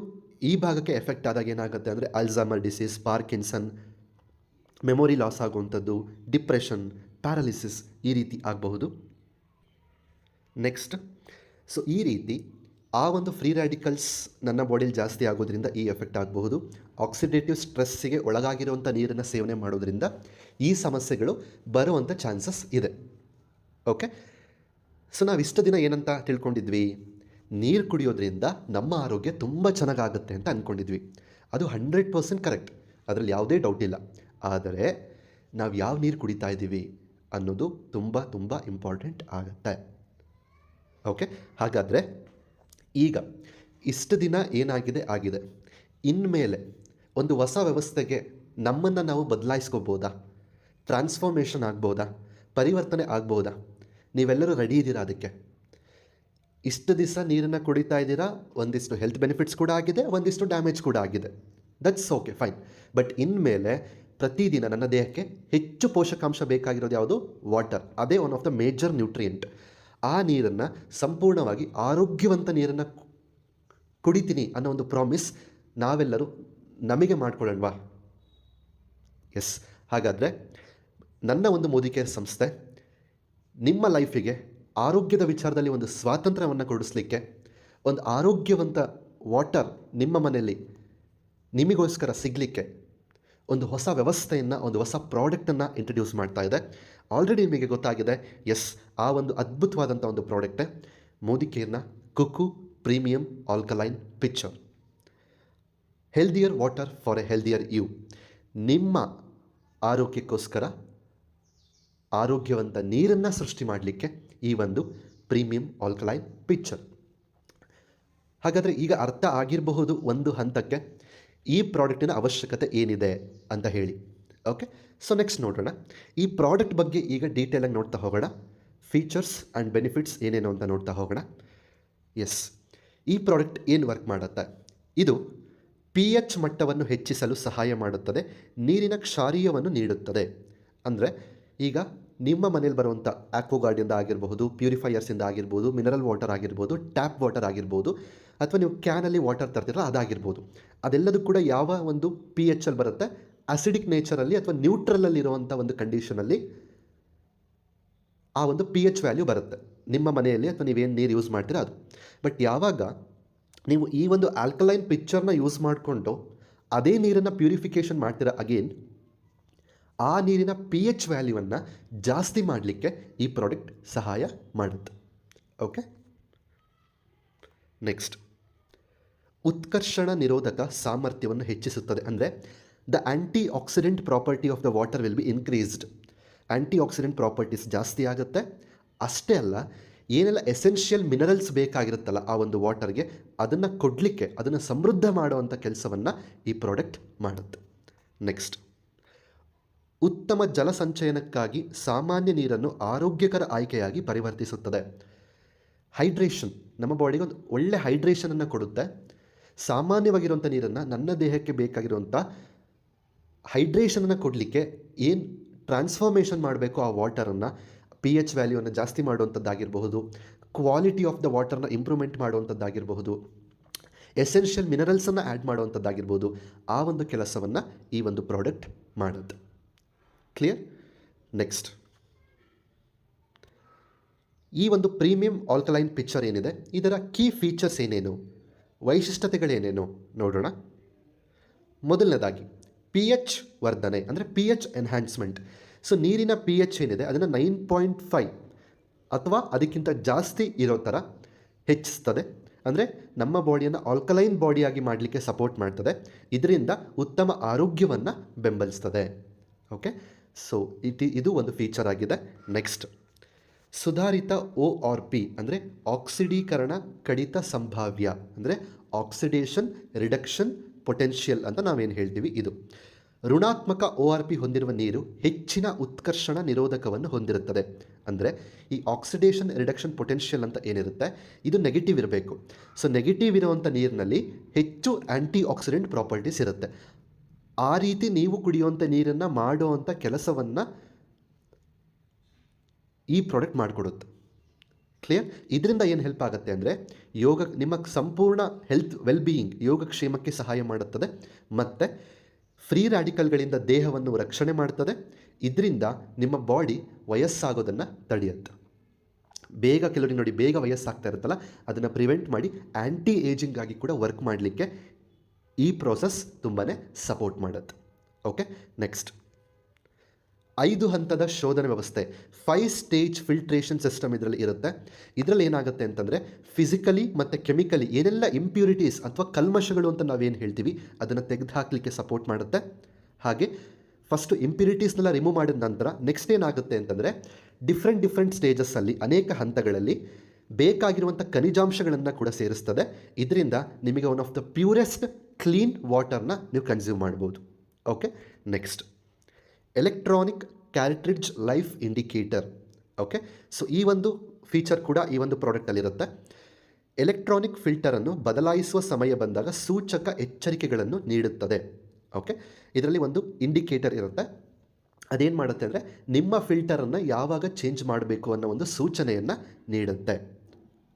ಈ ಭಾಗಕ್ಕೆ ಎಫೆಕ್ಟ್ ಆದಾಗ ಏನಾಗುತ್ತೆ ಅಂದರೆ Alzheimer disease, Parkinson, memory loss ಆಗುವಂಥದ್ದು, ಡಿಪ್ರೆಷನ್, ಪ್ಯಾರಲಿಸಿಸ್ ಈ ರೀತಿ ಆಗಬಹುದು. ನೆಕ್ಸ್ಟ್ ಸೊ ಈ ರೀತಿ ಆ ಒಂದು ಫ್ರೀ ರ್ಯಾಡಿಕಲ್ಸ್ ನನ್ನ ಬಾಡಿಲಿ ಜಾಸ್ತಿ ಆಗೋದ್ರಿಂದ ಈ ಎಫೆಕ್ಟ್ ಆಗಬಹುದು. ಆಕ್ಸಿಡೇಟಿವ್ ಸ್ಟ್ರೆಸ್ಸಿಗೆ ಒಳಗಾಗಿರುವಂಥ ನೀರನ್ನು ಸೇವನೆ ಮಾಡೋದ್ರಿಂದ ಈ ಸಮಸ್ಯೆಗಳು ಬರುವಂಥ ಚಾನ್ಸಸ್ ಇದೆ. ಓಕೆ, ಸೊ ನಾವು ಇಷ್ಟು ದಿನ ಏನಂತ ತಿಳ್ಕೊಂಡಿದ್ವಿ, ನೀರು ಕುಡಿಯೋದ್ರಿಂದ ನಮ್ಮ ಆರೋಗ್ಯ ತುಂಬ ಚೆನ್ನಾಗಾಗುತ್ತೆ ಅಂತ ಅಂದ್ಕೊಂಡಿದ್ವಿ. ಅದು 100% ಕರೆಕ್ಟ್, ಅದರಲ್ಲಿ ಯಾವುದೇ ಡೌಟ್ ಇಲ್ಲ. ಆದರೆ ನಾವು ಯಾವ ನೀರು ಕುಡಿತಾ ಇದ್ದೀವಿ ಅನ್ನೋದು ತುಂಬ ತುಂಬ ಇಂಪಾರ್ಟೆಂಟ್ ಆಗುತ್ತೆ. ಓಕೆ, ಹಾಗಾದರೆ ಈಗ ಇಷ್ಟು ದಿನ ಏನಾಗಿದೆ ಆಗಿದೆ, ಇನ್ಮೇಲೆ ಒಂದು ಹೊಸ ವ್ಯವಸ್ಥೆಗೆ ನಮ್ಮನ್ನು ನಾವು ಬದಲಾಯಿಸ್ಕೋಬೋದಾ, ಟ್ರಾನ್ಸ್ಫಾರ್ಮೇಷನ್ ಆಗ್ಬೋದಾ, ಪರಿವರ್ತನೆ ಆಗ್ಬೋದಾ? ನೀವೆಲ್ಲರೂ ರೆಡಿ ಇದ್ದೀರಾ ಅದಕ್ಕೆ? ಇಷ್ಟು ದಿವಸ ನೀರನ್ನು ಕುಡಿತಾ ಇದ್ದೀರಾ, ಒಂದಿಷ್ಟು ಹೆಲ್ತ್ ಬೆನಿಫಿಟ್ಸ್ ಕೂಡ ಆಗಿದೆ, ಒಂದಿಷ್ಟು ಡ್ಯಾಮೇಜ್ ಕೂಡ ಆಗಿದೆ. That's okay, fine. ಬಟ್ ಇನ್ಮೇಲೆ ಪ್ರತಿದಿನ ನನ್ನ ದೇಹಕ್ಕೆ ಹೆಚ್ಚು ಪೋಷಕಾಂಶ ಬೇಕಾಗಿರೋದು ಯಾವುದು? ವಾಟರ್. ಅದೇ one of the major nutrient. ಆ ನೀರನ್ನು ಸಂಪೂರ್ಣವಾಗಿ ಆರೋಗ್ಯವಂತ ನೀರನ್ನು ಕುಡಿತೀನಿ ಅನ್ನೋ ಒಂದು ಪ್ರಾಮಿಸ್ ನಾವೆಲ್ಲರೂ ನಮಗೆ ಮಾಡ್ಕೊಳ್ಳೋಣವಾ? ಎಸ್. ಹಾಗಾದರೆ ನನ್ನ ಒಂದು ಮೋದಿ ಕೇರ್ ಸಂಸ್ಥೆ ನಿಮ್ಮ ಲೈಫಿಗೆ ಆರೋಗ್ಯದ ವಿಚಾರದಲ್ಲಿ ಒಂದು ಸ್ವಾತಂತ್ರ್ಯವನ್ನು ಕೊಡಿಸ್ಲಿಕ್ಕೆ, ಒಂದು ಆರೋಗ್ಯವಂತ ವಾಟರ್ ನಿಮ್ಮ ಮನೆಯಲ್ಲಿ ನಿಮಗೋಸ್ಕರ ಸಿಗಲಿಕ್ಕೆ ಒಂದು ಹೊಸ ವ್ಯವಸ್ಥೆಯನ್ನು, ಒಂದು ಹೊಸ ಪ್ರಾಡಕ್ಟನ್ನು ಇಂಟ್ರಡ್ಯೂಸ್ ಮಾಡ್ತಾ ಇದೆ. ಆಲ್ರೆಡಿ ನಿಮಗೆ ಗೊತ್ತಾಗಿದೆ. ಎಸ್, ಆ ಒಂದು ಅದ್ಭುತವಾದಂಥ ಒಂದು ಪ್ರಾಡಕ್ಟೇ ಮೋದಿ ಕೇರ್ನ ಕುಕು premium alkaline pitcher. Healthier water for a healthier you. ನಿಮ್ಮ ಆರೋಗ್ಯಕ್ಕೋಸ್ಕರ ಆರೋಗ್ಯವಂತ ನೀರನ್ನು ಸೃಷ್ಟಿ ಮಾಡಲಿಕ್ಕೆ ಈ ಒಂದು ಪ್ರೀಮಿಯಂ ಆಲ್ಕಲೈನ್ ಪಿಕ್ಚರ್. ಹಾಗಾದರೆ ಈಗ ಅರ್ಥ ಆಗಿರಬಹುದು ಒಂದು ಹಂತಕ್ಕೆ ಈ ಪ್ರಾಡಕ್ಟಿನ ಅವಶ್ಯಕತೆ ಏನಿದೆ ಅಂತ ಹೇಳಿ. ಓಕೆ, ಸೊ ನೆಕ್ಸ್ಟ್ ನೋಡೋಣ ಈ ಪ್ರಾಡಕ್ಟ್ ಬಗ್ಗೆ. ಈಗ ಡೀಟೇಲಾಗಿ ನೋಡ್ತಾ ಹೋಗೋಣ. ಫೀಚರ್ಸ್ ಆ್ಯಂಡ್ ಬೆನಿಫಿಟ್ಸ್ ಏನೇನು ಅಂತ ನೋಡ್ತಾ ಹೋಗೋಣ. ಎಸ್, ಈ ಪ್ರಾಡಕ್ಟ್ ಏನು ವರ್ಕ್ ಮಾಡುತ್ತೆ? ಇದು pH ಮಟ್ಟವನ್ನು ಹೆಚ್ಚಿಸಲು ಸಹಾಯ ಮಾಡುತ್ತದೆ, ನೀರಿನ ಕ್ಷಾರೀಯವನ್ನು ನೀಡುತ್ತದೆ. ಅಂದರೆ ಈಗ ನಿಮ್ಮ ಮನೇಲಿ ಬರುವಂಥ ಆಕ್ವಾಗಾರ್ಡಿಂದ ಆಗಿರಬಹುದು, ಪ್ಯೂರಿಫೈಯರ್ಸಿಂದ ಆಗಿರ್ಬೋದು, ಮಿನರಲ್ ವಾಟರ್ ಆಗಿರ್ಬೋದು, ಟ್ಯಾಪ್ ವಾಟರ್ ಆಗಿರ್ಬೋದು, ಅಥವಾ ನೀವು ಕ್ಯಾನಲ್ಲಿ ವಾಟರ್ ತರ್ತಿರಲ್ಲ ಅದಾಗಿರ್ಬೋದು, ಅದೆಲ್ಲದೂ ಕೂಡ ಯಾವ ಒಂದು pH ಅಲ್ಲಿ ಬರುತ್ತೆ? ಅಸಿಡಿಕ್ ನೇಚರಲ್ಲಿ ಅಥವಾ ನ್ಯೂಟ್ರಲಲ್ಲಿ ಇರುವಂಥ ಒಂದು ಕಂಡೀಷನಲ್ಲಿ ಆ ಒಂದು pH ವ್ಯಾಲ್ಯೂ ಬರುತ್ತೆ ನಿಮ್ಮ ಮನೆಯಲ್ಲಿ, ಅಥವಾ ನೀವೇನು ನೀರು ಯೂಸ್ ಮಾಡ್ತೀರಾ ಅದು. ಬಟ್ ಯಾವಾಗ ನೀವು ಈ ಒಂದು ಆಲ್ಕಲೈನ್ ಪಿಕ್ಚರ್ನ ಯೂಸ್ ಮಾಡಿಕೊಂಡು ಅದೇ ನೀರನ್ನು ಪ್ಯೂರಿಫಿಕೇಷನ್ ಮಾಡ್ತೀರಾ ಅಗೇನ್, ಆ ನೀರಿನ pH ವ್ಯಾಲ್ಯೂವನ್ನು ಜಾಸ್ತಿ ಮಾಡಲಿಕ್ಕೆ ಈ ಪ್ರಾಡಕ್ಟ್ ಸಹಾಯ ಮಾಡುತ್ತೆ. ಓಕೆ, ನೆಕ್ಸ್ಟ್ ಉತ್ಕರ್ಷಣ ನಿರೋಧಕ ಸಾಮರ್ಥ್ಯವನ್ನು ಹೆಚ್ಚಿಸುತ್ತದೆ. ಅಂದರೆ the anti accident property of the water will be increased. Anti accident properties ಜಾಸ್ತಿ ಆಗುತ್ತೆ. ಅಷ್ಟೇ ಅಲ್ಲ, ಏನೆಲ್ಲ ಎಸೆನ್ಷಿಯಲ್ ಮಿನರಲ್ಸ್ ಬೇಕಾಗಿರುತ್ತಲ್ಲ ಆ ಒಂದು ವಾಟರ್ಗೆ, ಅದನ್ನು ಕೊಡಲಿಕ್ಕೆ, ಅದನ್ನು ಸಮೃದ್ಧ ಮಾಡುವಂಥ ಕೆಲಸವನ್ನು ಈ ಪ್ರಾಡಕ್ಟ್ ಮಾಡುತ್ತೆ. ನೆಕ್ಸ್ಟ್ ಉತ್ತಮ ಜಲ ಸಂಚಯನಕ್ಕಾಗಿ ಸಾಮಾನ್ಯ ನೀರನ್ನು ಆರೋಗ್ಯಕರ ಆಯ್ಕೆಯಾಗಿ ಪರಿವರ್ತಿಸುತ್ತದೆ. ಹೈಡ್ರೇಷನ್, ನಮ್ಮ ಬಾಡಿಗೆ ಒಂದು ಒಳ್ಳೆ ಹೈಡ್ರೇಷನನ್ನು ಕೊಡುತ್ತೆ. ಸಾಮಾನ್ಯವಾಗಿರುವಂಥ ನೀರನ್ನು ನನ್ನ ದೇಹಕ್ಕೆ ಬೇಕಾಗಿರುವಂಥ ಹೈಡ್ರೇಷನನ್ನು ಕೊಡಲಿಕ್ಕೆ ಏನು ಟ್ರಾನ್ಸ್ಫಾರ್ಮೇಷನ್ ಮಾಡಬೇಕು ಆ ವಾಟರನ್ನು, pH ವ್ಯಾಲ್ಯೂವನ್ನು ಜಾಸ್ತಿ ಮಾಡುವಂಥದ್ದಾಗಿರಬಹುದು, ಕ್ವಾಲಿಟಿ ಆಫ್ ದ ವಾಟರ್ನ ಇಂಪ್ರೂವ್ಮೆಂಟ್ ಮಾಡುವಂಥದ್ದಾಗಿರಬಹುದು, ಎಸೆನ್ಷಿಯಲ್ ಮಿನರಲ್ಸನ್ನು ಆ್ಯಡ್ ಮಾಡುವಂಥದ್ದಾಗಿರ್ಬೋದು, ಆ ಒಂದು ಕೆಲಸವನ್ನು ಈ ಒಂದು ಪ್ರಾಡಕ್ಟ್ ಮಾಡುತ್ತೆ. ಕ್ಲಿಯರ್? ನೆಕ್ಸ್ಟ್ ಈ ಒಂದು ಪ್ರೀಮಿಯಂ ಆಲ್ಕಲೈನ್ ಪಿಕ್ಚರ್ ಏನಿದೆ, ಇದರ ಕೀ ಫೀಚರ್ಸ್ ಏನೇನು, ವೈಶಿಷ್ಟ್ಯತೆಗಳೇನೇನು ನೋಡೋಣ. ಮೊದಲನೇದಾಗಿ ಪಿ ಎಚ್ ವರ್ಧನೆ ಅಂದರೆ ಪಿ ಎಚ್ ಎನ್ಹ್ಯಾನ್ಸ್ಮೆಂಟ್. ಸೊ ನೀರಿನ ಪಿ ಎಚ್ ಏನಿದೆ ಅದನ್ನು 9.5 ಅಥವಾ ಅದಕ್ಕಿಂತ ಜಾಸ್ತಿ ಇರೋ ಥರ ಹೆಚ್ಚಿಸ್ತದೆ. ಅಂದರೆ ನಮ್ಮ ಬಾಡಿಯನ್ನು ಆಲ್ಕಲೈನ್ ಬಾಡಿಯಾಗಿ ಮಾಡಲಿಕ್ಕೆ ಸಪೋರ್ಟ್ ಮಾಡ್ತದೆ. ಇದರಿಂದ ಉತ್ತಮ ಆರೋಗ್ಯವನ್ನು ಬೆಂಬಲಿಸ್ತದೆ. ಓಕೆ, ಸೊ ಇದು ಒಂದು ಫೀಚರ್ ಆಗಿದೆ. ನೆಕ್ಸ್ಟ್, ಸುಧಾರಿತ ORP ಅಂದರೆ ಆಕ್ಸಿಡೀಕರಣ ಕಡಿತ ಸಂಭಾವ್ಯ, ಅಂದರೆ ಆಕ್ಸಿಡೇಷನ್ ರಿಡಕ್ಷನ್ ಪೊಟೆನ್ಷಿಯಲ್ ಅಂತ ನಾವೇನು ಹೇಳ್ತೀವಿ. ಇದು ಋಣಾತ್ಮಕ ORP ಹೊಂದಿರುವ ನೀರು ಹೆಚ್ಚಿನ ಉತ್ಕರ್ಷಣ ನಿರೋಧಕವನ್ನು ಹೊಂದಿರುತ್ತದೆ. ಅಂದರೆ ಈ ಆಕ್ಸಿಡೇಷನ್ ರಿಡಕ್ಷನ್ ಪೊಟೆನ್ಷಿಯಲ್ ಅಂತ ಏನಿರುತ್ತೆ ಇದು ನೆಗೆಟಿವ್ ಇರಬೇಕು. ಸೊ ನೆಗೆಟಿವ್ ಇರುವಂಥ ನೀರಿನಲ್ಲಿ ಹೆಚ್ಚು ಆ್ಯಂಟಿ ಆಕ್ಸಿಡೆಂಟ್ ಪ್ರಾಪರ್ಟೀಸ್ ಇರುತ್ತೆ. ಆ ರೀತಿ ನೀವು ಕುಡಿಯುವಂಥ ನೀರನ್ನು ಮಾಡುವಂಥ ಕೆಲಸವನ್ನು ಈ ಪ್ರಾಡಕ್ಟ್ ಮಾಡಿಕೊಡುತ್ತೆ. ಕ್ಲಿಯರ್? ಇದರಿಂದ ಏನು ಹೆಲ್ಪ್ ಆಗುತ್ತೆ ಅಂದರೆ ನಿಮ್ಮ ಸಂಪೂರ್ಣ ಹೆಲ್ತ್ ವೆಲ್ಬೀಯಿಂಗ್ ಯೋಗಕ್ಷೇಮಕ್ಕೆ ಸಹಾಯ ಮಾಡುತ್ತದೆ ಮತ್ತು ಫ್ರೀ ರ್ಯಾಡಿಕಲ್ಗಳಿಂದ ದೇಹವನ್ನು ರಕ್ಷಣೆ ಮಾಡ್ತದೆ. ಇದರಿಂದ ನಿಮ್ಮ ಬಾಡಿ ವಯಸ್ಸಾಗೋದನ್ನು ತಡೆಯುತ್ತೆ. ಕೆಲವರಿಗೆ ನೋಡಿ ಬೇಗ ವಯಸ್ಸಾಗ್ತಾ ಇರುತ್ತಲ್ಲ, ಅದನ್ನು ಪ್ರಿವೆಂಟ್ ಮಾಡಿ ಆ್ಯಂಟಿ ಏಜಿಂಗ್ ಆಗಿ ಕೂಡ ವರ್ಕ್ ಮಾಡಲಿಕ್ಕೆ ಈ ಪ್ರೋಸೆಸ್ ತುಂಬಾ ಸಪೋರ್ಟ್ ಮಾಡುತ್ತೆ. ಓಕೆ, ನೆಕ್ಸ್ಟ್ 5 ಹಂತದ ಶೋಧನೆ ವ್ಯವಸ್ಥೆ, 5 ಸ್ಟೇಜ್ ಫಿಲ್ಟ್ರೇಷನ್ ಸಿಸ್ಟಮ್ ಇದರಲ್ಲಿ ಇರುತ್ತೆ. ಇದರಲ್ಲಿ ಏನಾಗುತ್ತೆ ಅಂತಂದರೆ ಫಿಸಿಕಲಿ ಮತ್ತು ಕೆಮಿಕಲಿ ಏನೆಲ್ಲ ಇಂಪ್ಯೂರಿಟೀಸ್ ಅಥವಾ ಕಲ್ಮಶಗಳು ಅಂತ ನಾವೇನು ಹೇಳ್ತೀವಿ ಅದನ್ನು ತೆಗೆದುಹಾಕಲಿಕ್ಕೆ ಸಪೋರ್ಟ್ ಮಾಡುತ್ತೆ. ಹಾಗೆ ಫಸ್ಟು ಇಂಪ್ಯೂರಿಟೀಸ್ನೆಲ್ಲ ರಿಮೂವ್ ಮಾಡಿದ ನಂತರ ನೆಕ್ಸ್ಟ್ ಏನಾಗುತ್ತೆ ಅಂತಂದರೆ ಡಿಫ್ರೆಂಟ್ ಸ್ಟೇಜಸ್ಸಲ್ಲಿ ಅನೇಕ ಹಂತಗಳಲ್ಲಿ ಬೇಕಾಗಿರುವಂಥ ಖನಿಜಾಂಶಗಳನ್ನು ಕೂಡ ಸೇರಿಸ್ತದೆ. ಇದರಿಂದ ನಿಮಗೆ one of the purest clean ವಾಟರ್ನ ನೀವು ಕನ್ಸ್ಯೂಮ್ ಮಾಡ್ಬೋದು. Okay, next electronic cartridge life indicator. Okay, so ಈ ಒಂದು ಫೀಚರ್ ಕೂಡ ಈ ಒಂದು ಪ್ರಾಡಕ್ಟಲ್ಲಿರುತ್ತೆ. ಎಲೆಕ್ಟ್ರಾನಿಕ್ ಫಿಲ್ಟರನ್ನು ಬದಲಾಯಿಸುವ ಸಮಯ ಬಂದಾಗ ಸೂಚಕ ಎಚ್ಚರಿಕೆಗಳನ್ನು ನೀಡುತ್ತದೆ. ಓಕೆ, ಇದರಲ್ಲಿ ಒಂದು ಇಂಡಿಕೇಟರ್ ಇರುತ್ತೆ. ಅದೇನು ಮಾಡುತ್ತೆ ಅಂದರೆ ನಿಮ್ಮ ಫಿಲ್ಟರನ್ನು ಯಾವಾಗ ಚೇಂಜ್ ಮಾಡಬೇಕು ಅನ್ನೋ ಒಂದು ಸೂಚನೆಯನ್ನು ನೀಡುತ್ತೆ.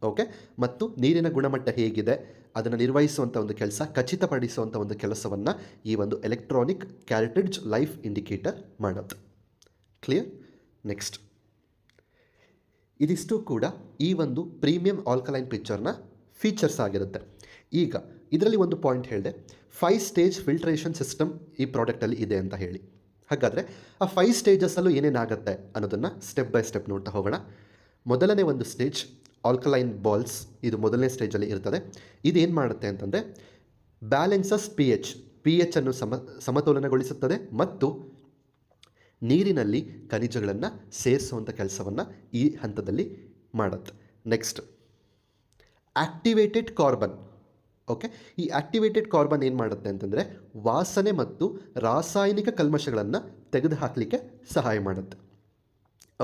ಓಕೆ, ಮತ್ತು ನೀರಿನ ಗುಣಮಟ್ಟ ಹೇಗಿದೆ ಅದನ್ನು ನಿರ್ವಹಿಸುವಂಥ ಒಂದು ಕೆಲಸ, ಖಚಿತಪಡಿಸುವಂಥ ಒಂದು ಕೆಲಸವನ್ನು ಈ ಒಂದು ಎಲೆಕ್ಟ್ರಾನಿಕ್ ಕ್ಯಾರ್ಟ್ರಿಡ್ಜ್ ಲೈಫ್ ಇಂಡಿಕೇಟರ್ ಮಾಡುತ್ತೆ. ಕ್ಲಿಯರ್? ನೆಕ್ಸ್ಟ್, ಇದಿಷ್ಟು ಕೂಡ ಈ ಒಂದು ಪ್ರೀಮಿಯಂ ಆಲ್ಕಲೈನ್ ಪಿಕ್ಚರ್ನ ಫೀಚರ್ಸ್ ಆಗಿರುತ್ತೆ. ಈಗ ಇದರಲ್ಲಿ ಒಂದು ಪಾಯಿಂಟ್ ಹೇಳಿದೆ, 5 ಸ್ಟೇಜ್ ಫಿಲ್ಟ್ರೇಷನ್ ಸಿಸ್ಟಮ್ ಈ ಪ್ರಾಡಕ್ಟಲ್ಲಿ ಇದೆ ಅಂತ ಹೇಳಿ. ಹಾಗಾದರೆ ಆ 5 ಸ್ಟೇಜಸ್ಸಲ್ಲೂ ಏನೇನಾಗುತ್ತೆ ಅನ್ನೋದನ್ನು ಸ್ಟೆಪ್ ಬೈ ಸ್ಟೆಪ್ ನೋಡ್ತಾ ಹೋಗೋಣ. ಮೊದಲನೇ ಒಂದು ಸ್ಟೇಜ್ ಆಲ್ಕಲೈನ್ ಬಾಲ್ಸ್, ಇದು ಮೊದಲನೇ ಸ್ಟೇಜಲ್ಲಿ ಇರ್ತದೆ. ಇದೇನು ಮಾಡುತ್ತೆ ಅಂತಂದರೆ ಬ್ಯಾಲೆನ್ಸಸ್ ಪಿ ಎಚ್ ಅನ್ನು ಸಮತೋಲನಗೊಳಿಸುತ್ತದೆ ಮತ್ತು ನೀರಿನಲ್ಲಿ ಖನಿಜಗಳನ್ನು ಸೇರಿಸುವಂಥ ಕೆಲಸವನ್ನು ಈ ಹಂತದಲ್ಲಿ ಮಾಡುತ್ತೆ. Next, activated carbon. ಓಕೆ, ಈ ಆಕ್ಟಿವೇಟೆಡ್ ಕಾರ್ಬನ್ ಏನು ಮಾಡುತ್ತೆ ಅಂತಂದರೆ ವಾಸನೆ ಮತ್ತು ರಾಸಾಯನಿಕ ಕಲ್ಮಶಗಳನ್ನು ತೆಗೆದುಹಾಕಲಿಕ್ಕೆ ಸಹಾಯ ಮಾಡುತ್ತೆ.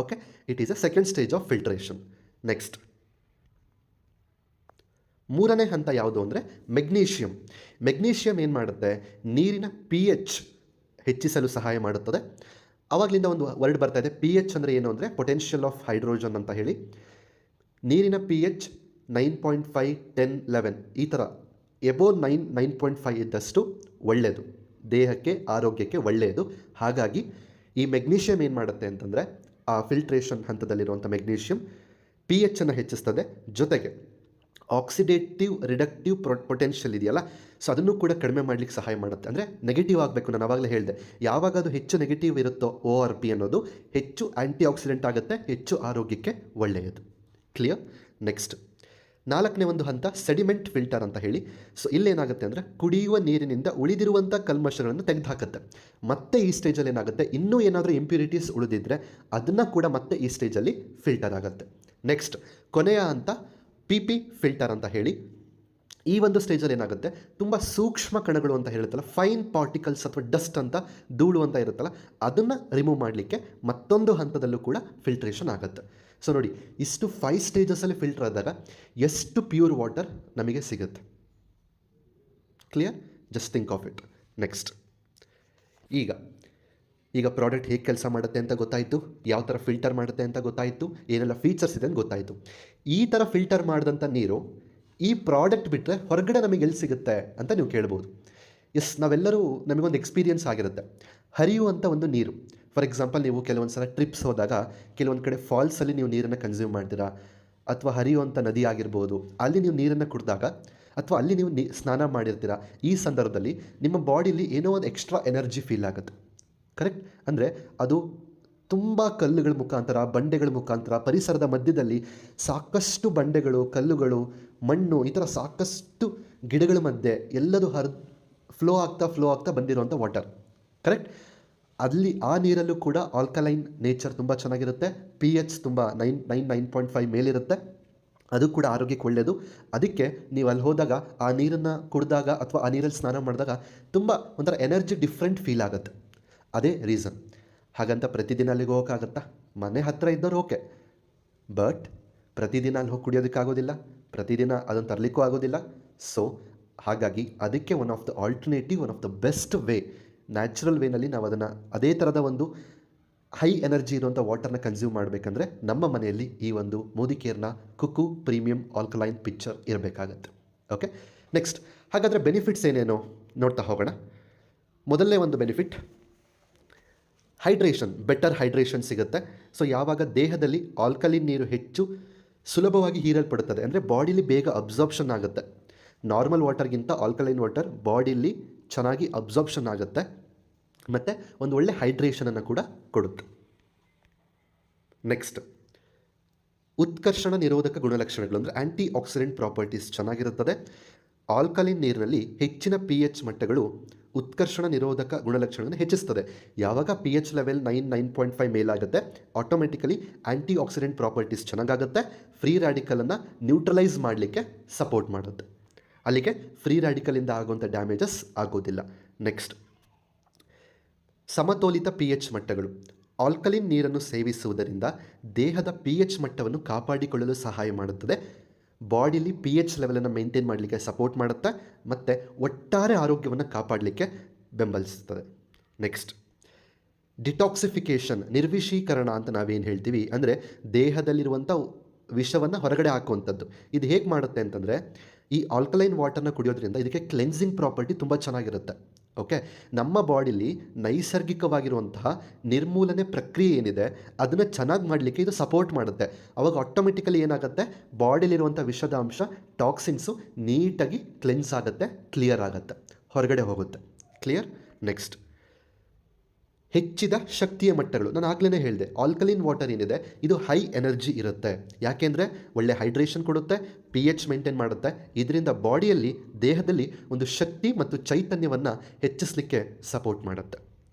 Okay, it is a second stage of filtration. Next, ಮೂರನೇ ಹಂತ ಯಾವುದು ಅಂದರೆ ಮೆಗ್ನೀಷಿಯಮ್ ಏನು ಮಾಡುತ್ತೆ, ನೀರಿನ pH ಹೆಚ್ಚಿಸಲು ಸಹಾಯ ಮಾಡುತ್ತದೆ. ಆವಾಗಲಿಂದ ಒಂದು ವರ್ಡ್ ಬರ್ತಾ ಇದೆ, pH ಅಂದರೆ ಏನು ಅಂದರೆ ಪೊಟೆನ್ಷಿಯಲ್ ಆಫ್ ಹೈಡ್ರೋಜನ್ ಅಂತ ಹೇಳಿ. ನೀರಿನ pH 9.5, 10, 11 ಈ ಥರ ಎಬೋವ್ 9.5 ಇದ್ದಷ್ಟು ಒಳ್ಳೆಯದು, ದೇಹಕ್ಕೆ ಆರೋಗ್ಯಕ್ಕೆ ಒಳ್ಳೆಯದು. ಹಾಗಾಗಿ ಈ ಮೆಗ್ನೀಷಿಯಮ್ ಏನು ಮಾಡುತ್ತೆ ಅಂತಂದರೆ ಆ ಫಿಲ್ಟ್ರೇಷನ್ ಹಂತದಲ್ಲಿರುವಂಥ ಮೆಗ್ನೀಷಿಯಮ್ pH ಅನ್ನು ಹೆಚ್ಚಿಸ್ತದೆ, ಜೊತೆಗೆ ಆಕ್ಸಿಡೇಟಿವ್ ರಿಡಕ್ಟಿವ್ ಪೊಟೆನ್ಷಿಯಲ್ ಇದೆಯಲ್ಲ, ಸೊ ಅದನ್ನು ಕೂಡ ಕಡಿಮೆ ಮಾಡಲಿಕ್ಕೆ ಸಹಾಯ ಮಾಡುತ್ತೆ. ಅಂದರೆ ನೆಗೆಟಿವ್ ಆಗಬೇಕು. ನಾನು ಆವಾಗಲೇ ಹೇಳಿದೆ, ಯಾವಾಗ ಅದು ಹೆಚ್ಚು ನೆಗೆಟಿವ್ ಇರುತ್ತೋ ORP ಅನ್ನೋದು ಹೆಚ್ಚು ಆ್ಯಂಟಿ ಆಕ್ಸಿಡೆಂಟ್ ಆಗುತ್ತೆ, ಹೆಚ್ಚು ಆರೋಗ್ಯಕ್ಕೆ ಒಳ್ಳೆಯದು. ಕ್ಲಿಯರ್? ನೆಕ್ಸ್ಟ್, ನಾಲ್ಕನೇ ಒಂದು ಹಂತ ಸೆಡಿಮೆಂಟ್ ಫಿಲ್ಟರ್ ಅಂತ ಹೇಳಿ. ಸೊ ಇಲ್ಲೇನಾಗುತ್ತೆ ಅಂದರೆ ಕುಡಿಯುವ ನೀರಿನಿಂದ ಉಳಿದಿರುವಂಥ ಕಲ್ಮಶಗಳನ್ನು ತೆಗೆದುಹಾಕುತ್ತೆ. ಮತ್ತೆ ಈ ಸ್ಟೇಜಲ್ಲಿ ಏನಾಗುತ್ತೆ, ಇನ್ನೂ ಏನಾದರೂ ಇಂಪ್ಯೂರಿಟೀಸ್ ಉಳಿದಿದ್ದರೆ ಅದನ್ನು ಕೂಡ ಮತ್ತೆ ಈ ಸ್ಟೇಜಲ್ಲಿ ಫಿಲ್ಟರ್ ಆಗುತ್ತೆ. ನೆಕ್ಸ್ಟ್, ಕೊನೆಯ ಹಂತ PP ಫಿಲ್ಟರ್ ಅಂತ ಹೇಳಿ. ಈ ಒಂದು ಸ್ಟೇಜಲ್ಲಿ ಏನಾಗುತ್ತೆ, ತುಂಬ ಸೂಕ್ಷ್ಮ ಕಣಗಳು ಅಂತ ಹೇಳುತ್ತಲ್ಲ, ಫೈನ್ ಪಾರ್ಟಿಕಲ್ಸ್ ಅಥವಾ ಡಸ್ಟ್ ಅಂತ ಧೂಳು ಅಂತ ಇರುತ್ತಲ್ಲ, ಅದನ್ನು ರಿಮೂವ್ ಮಾಡಲಿಕ್ಕೆ ಮತ್ತೊಂದು ಹಂತದಲ್ಲೂ ಕೂಡ ಫಿಲ್ಟ್ರೇಷನ್ ಆಗುತ್ತೆ. ಸೊ ನೋಡಿ, ಇಷ್ಟು 5 ಸ್ಟೇಜಸಲ್ಲಿ ಫಿಲ್ಟರ್ ಆದಾಗ ಎಷ್ಟು ಪ್ಯೂರ್ ವಾಟರ್ ನಮಗೆ ಸಿಗುತ್ತೆ. Clear? Just think of it. Next, ಈಗ ಪ್ರಾಡಕ್ಟ್ ಹೇಗೆ ಕೆಲಸ ಮಾಡುತ್ತೆ ಅಂತ ಗೊತ್ತಾಯಿತು, ಯಾವ ಥರ ಫಿಲ್ಟರ್ ಮಾಡುತ್ತೆ ಅಂತ ಗೊತ್ತಾಯಿತು, ಏನೆಲ್ಲ ಫೀಚರ್ಸ್ ಇದೆ ಅಂತ ಗೊತ್ತಾಯಿತು. ಈ ಥರ ಫಿಲ್ಟರ್ ಮಾಡಿದಂಥ ನೀರು ಈ ಪ್ರಾಡಕ್ಟ್ ಬಿಟ್ಟರೆ ಹೊರಗಡೆ ನಮಗೆ ಎಲ್ಲಿ ಸಿಗುತ್ತೆ ಅಂತ ನೀವು ಕೇಳ್ಬೋದು. ನಾವೆಲ್ಲರೂ ನಮಗೊಂದು ಎಕ್ಸ್ಪೀರಿಯನ್ಸ್ ಆಗಿರುತ್ತೆ, ಹರಿಯುವಂಥ ಒಂದು ನೀರು. ಫಾರ್ ಎಕ್ಸಾಂಪಲ್, ನೀವು ಕೆಲವೊಂದು ಸಲ ಟ್ರಿಪ್ಸ್ ಹೋದಾಗ ಕೆಲವೊಂದು ಕಡೆ ಫಾಲ್ಸಲ್ಲಿ ನೀವು ನೀರನ್ನು ಕನ್ಸ್ಯೂಮ್ ಮಾಡ್ತೀರಾ, ಅಥವಾ ಹರಿಯುವಂಥ ನದಿ ಆಗಿರ್ಬೋದು, ಅಲ್ಲಿ ನೀವು ನೀರನ್ನು ಕುಡಿದಾಗ ಅಥವಾ ಅಲ್ಲಿ ನೀವು ಸ್ನಾನ ಮಾಡಿರ್ತೀರ, ಈ ಸಂದರ್ಭದಲ್ಲಿ ನಿಮ್ಮ ಬಾಡಿಲಿ ಏನೋ ಒಂದು ಎಕ್ಸ್ಟ್ರಾ ಎನರ್ಜಿ ಫೀಲ್ ಆಗುತ್ತೆ. ಕರೆಕ್ಟ್? ಅಂದರೆ ಅದು ತುಂಬ ಕಲ್ಲುಗಳ ಮುಖಾಂತರ, ಬಂಡೆಗಳ ಮುಖಾಂತರ, ಪರಿಸರದ ಮಧ್ಯದಲ್ಲಿ ಸಾಕಷ್ಟು ಬಂಡೆಗಳು, ಕಲ್ಲುಗಳು, ಮಣ್ಣು, ಈ ಥರ ಸಾಕಷ್ಟು ಗಿಡಗಳ ಮಧ್ಯೆ ಎಲ್ಲದೂ ಫ್ಲೋ ಆಗ್ತಾ ಬಂದಿರುವಂಥ ವಾಟರ್. ಕರೆಕ್ಟ್? ಅಲ್ಲಿ ಆ ನೀರಲ್ಲೂ ಕೂಡ ಆಲ್ಕಲೈನ್ ನೇಚರ್ ತುಂಬ ಚೆನ್ನಾಗಿರುತ್ತೆ. pH ತುಂಬ 9.5 ಮೇಲಿರುತ್ತೆ. ಅದು ಕೂಡ ಆರೋಗ್ಯಕ್ಕೆ ಒಳ್ಳೆಯದು. ಅದಕ್ಕೆ ನೀವು ಅಲ್ಲಿ ಹೋದಾಗ ಆ ನೀರನ್ನು ಕುಡಿದಾಗ ಅಥವಾ ಆ ನೀರಲ್ಲಿ ಸ್ನಾನ ಮಾಡಿದಾಗ ತುಂಬ ಒಂಥರ ಎನರ್ಜಿ ಡಿಫ್ರೆಂಟ್ ಫೀಲ್ ಆಗುತ್ತೆ. ಅದೇ ರೀಸನ್. ಹಾಗಂತ ಪ್ರತಿದಿನ ಅಲ್ಲಿಗೆ ಹೋಗೋಕ್ಕಾಗತ್ತಾ? ಮನೆ ಹತ್ತಿರ ಇದ್ದವ್ರು ಓಕೆ, ಬಟ್ ಪ್ರತಿದಿನ ಅಲ್ಲಿ ಹೋಗಿ ಕುಡಿಯೋದಕ್ಕಾಗೋದಿಲ್ಲ, ಪ್ರತಿದಿನ ಅದನ್ನು ತರಲಿಕ್ಕೂ ಆಗೋದಿಲ್ಲ. ಸೊ ಹಾಗಾಗಿ ಅದಕ್ಕೆ one of the alternative, one of the best way, natural ವೇನಲ್ಲಿ ನಾವು ಅದನ್ನು ಅದೇ ಥರದ ಒಂದು ಹೈ ಎನರ್ಜಿ ಇರುವಂಥ ವಾಟರ್ನ ಕನ್ಸ್ಯೂಮ್ ಮಾಡಬೇಕಂದ್ರೆ ನಮ್ಮ ಮನೆಯಲ್ಲಿ ಈ ಒಂದು ಮೋದಿ ಕೇರ್ನ ಕುಕು ಪ್ರೀಮಿಯಂ ಆಲ್ಕಲೈನ್ ಪಿಕ್ಚರ್ ಇರಬೇಕಾಗತ್ತೆ. ಓಕೆ, ನೆಕ್ಸ್ಟ್ ಹಾಗಾದರೆ ಬೆನಿಫಿಟ್ಸ್ ಏನೇನು ನೋಡ್ತಾ ಹೋಗೋಣ. ಮೊದಲನೇ ಒಂದು ಬೆನಿಫಿಟ್ ಹೈಡ್ರೇಷನ್, ಬೆಟರ್ ಹೈಡ್ರೇಷನ್ ಸಿಗುತ್ತೆ. ಸೊ ಯಾವಾಗ ದೇಹದಲ್ಲಿ ಆಲ್ಕಲಿನ್ ನೀರು ಹೆಚ್ಚು ಸುಲಭವಾಗಿ ಹೀರಲ್ಪಡುತ್ತದೆ, ಅಂದರೆ ಬಾಡಿಲಿ ಬೇಗ ಅಬ್ಸಾರ್ಪ್ಷನ್ ಆಗುತ್ತೆ. ನಾರ್ಮಲ್ ವಾಟರ್ಗಿಂತ ಆಲ್ಕಲೈನ್ ವಾಟರ್ ಬಾಡಿಲಿ ಚೆನ್ನಾಗಿ ಅಬ್ಸಾರ್ಪ್ಷನ್ ಆಗುತ್ತೆ ಮತ್ತು ಒಂದು ಒಳ್ಳೆ ಹೈಡ್ರೇಷನನ್ನು ಕೂಡ ಕೊಡುತ್ತೆ. ನೆಕ್ಸ್ಟ್ ಉತ್ಕರ್ಷಣ ನಿರೋಧಕ ಗುಣಲಕ್ಷಣಗಳು, ಅಂದರೆ ಆ್ಯಂಟಿ ಆಕ್ಸಿಡೆಂಟ್ ಪ್ರಾಪರ್ಟೀಸ್ ಚೆನ್ನಾಗಿರುತ್ತದೆ. ಆಲ್ಕಲಿನ್ ನೀರಿನಲ್ಲಿ ಹೆಚ್ಚಿನ pH ಮಟ್ಟಗಳು ಉತ್ಕರ್ಷಣ ನಿರೋಧಕ ಗುಣಲಕ್ಷಣಗಳನ್ನು ಹೆಚ್ಚಿಸ್ತದೆ. ಯಾವಾಗ pH ಲೆವೆಲ್ 9.5 ಮೇಲಾಗುತ್ತೆ, ಆಟೋಮೆಟಿಕಲಿ ಆ್ಯಂಟಿ ಆಕ್ಸಿಡೆಂಟ್ ಪ್ರಾಪರ್ಟೀಸ್ ಚೆನ್ನಾಗಾಗುತ್ತೆ. ಫ್ರೀ ರ್ಯಾಡಿಕಲನ್ನು ನ್ಯೂಟ್ರಲೈಸ್ ಮಾಡಲಿಕ್ಕೆ ಸಪೋರ್ಟ್ ಮಾಡುತ್ತೆ. ಅಲ್ಲಿಗೆ ಫ್ರೀ ರ್ಯಾಡಿಕಲಿಂದ ಆಗುವಂಥ ಡ್ಯಾಮೇಜಸ್ ಆಗೋದಿಲ್ಲ. ನೆಕ್ಸ್ಟ್ ಸಮತೋಲಿತ pH ಮಟ್ಟಗಳು. ಆಲ್ಕಲಿನ್ ನೀರನ್ನು ಸೇವಿಸುವುದರಿಂದ ದೇಹದ pH ಮಟ್ಟವನ್ನು ಕಾಪಾಡಿಕೊಳ್ಳಲು ಸಹಾಯ ಮಾಡುತ್ತದೆ. ಬಾಡಿಲಿ pH ಲೆವೆಲನ್ನು ಮೇಂಟೈನ್ ಮಾಡಲಿಕ್ಕೆ ಸಪೋರ್ಟ್ ಮಾಡುತ್ತೆ ಮತ್ತು ಒಟ್ಟಾರೆ ಆರೋಗ್ಯವನ್ನು ಕಾಪಾಡಲಿಕ್ಕೆ ಬೆಂಬಲಿಸುತ್ತದೆ. ನೆಕ್ಸ್ಟ್ ಡಿಟಾಕ್ಸಿಫಿಕೇಷನ್, ನಿರ್ವಿಷೀಕರಣ ಅಂತ ನಾವೇನು ಹೇಳ್ತೀವಿ, ಅಂದರೆ ದೇಹದಲ್ಲಿರುವಂಥ ವಿಷವನ್ನು ಹೊರಗಡೆ ಹಾಕುವಂಥದ್ದು. ಇದು ಹೇಗೆ ಮಾಡುತ್ತೆ ಅಂತಂದರೆ, ಈ ಆಲ್ಕಲೈನ್ ವಾಟರ್ನ ಕುಡಿಯೋದ್ರಿಂದ ಇದಕ್ಕೆ ಕ್ಲೆನ್ಸಿಂಗ್ ಪ್ರಾಪರ್ಟಿ ತುಂಬ ಚೆನ್ನಾಗಿರುತ್ತೆ. ಓಕೆ, ನಮ್ಮ ಬಾಡಿಲಿ ನೈಸರ್ಗಿಕವಾಗಿರುವಂತಹ ನಿರ್ಮೂಲನೆ ಪ್ರಕ್ರಿಯೆ ಏನಿದೆ ಅದನ್ನು ಚೆನ್ನಾಗಿ ಮಾಡಲಿಕ್ಕೆ ಇದು ಸಪೋರ್ಟ್ ಮಾಡುತ್ತೆ. ಅವಾಗ ಆಟೋಮೆಟಿಕಲಿ ಏನಾಗುತ್ತೆ, ಬಾಡಿಲಿರುವಂಥ ವಿಷದ ಅಂಶ, ಟಾಕ್ಸಿನ್ಸು ನೀಟಾಗಿ ಕ್ಲೆನ್ಸ್ ಆಗುತ್ತೆ, ಕ್ಲಿಯರ್ ಆಗುತ್ತೆ, ಹೊರಗಡೆ ಹೋಗುತ್ತೆ. ಕ್ಲಿಯರ್? ನೆಕ್ಸ್ಟ್ ಹೆಚ್ಚಿದ ಶಕ್ತಿಯ ಮಟ್ಟಗಳು. ನಾನು ಆಗಲೇ ಹೇಳಿದೆ, ಆಲ್ಕಲಿನ್ ವಾಟರ್ ಏನಿದೆ ಇದು ಹೈ ಎನರ್ಜಿ ಇರುತ್ತೆ. ಯಾಕೆಂದರೆ ಒಳ್ಳೆ ಹೈಡ್ರೇಷನ್ ಕೊಡುತ್ತೆ, pH ಮೇಂಟೈನ್ ಮಾಡುತ್ತೆ. ಇದರಿಂದ ಬಾಡಿಯಲ್ಲಿ, ದೇಹದಲ್ಲಿ ಒಂದು ಶಕ್ತಿ ಮತ್ತು ಚೈತನ್ಯವನ್ನು ಹೆಚ್ಚಿಸಲಿಕ್ಕೆ ಸಪೋರ್ಟ್ ಮಾಡುತ್ತೆ.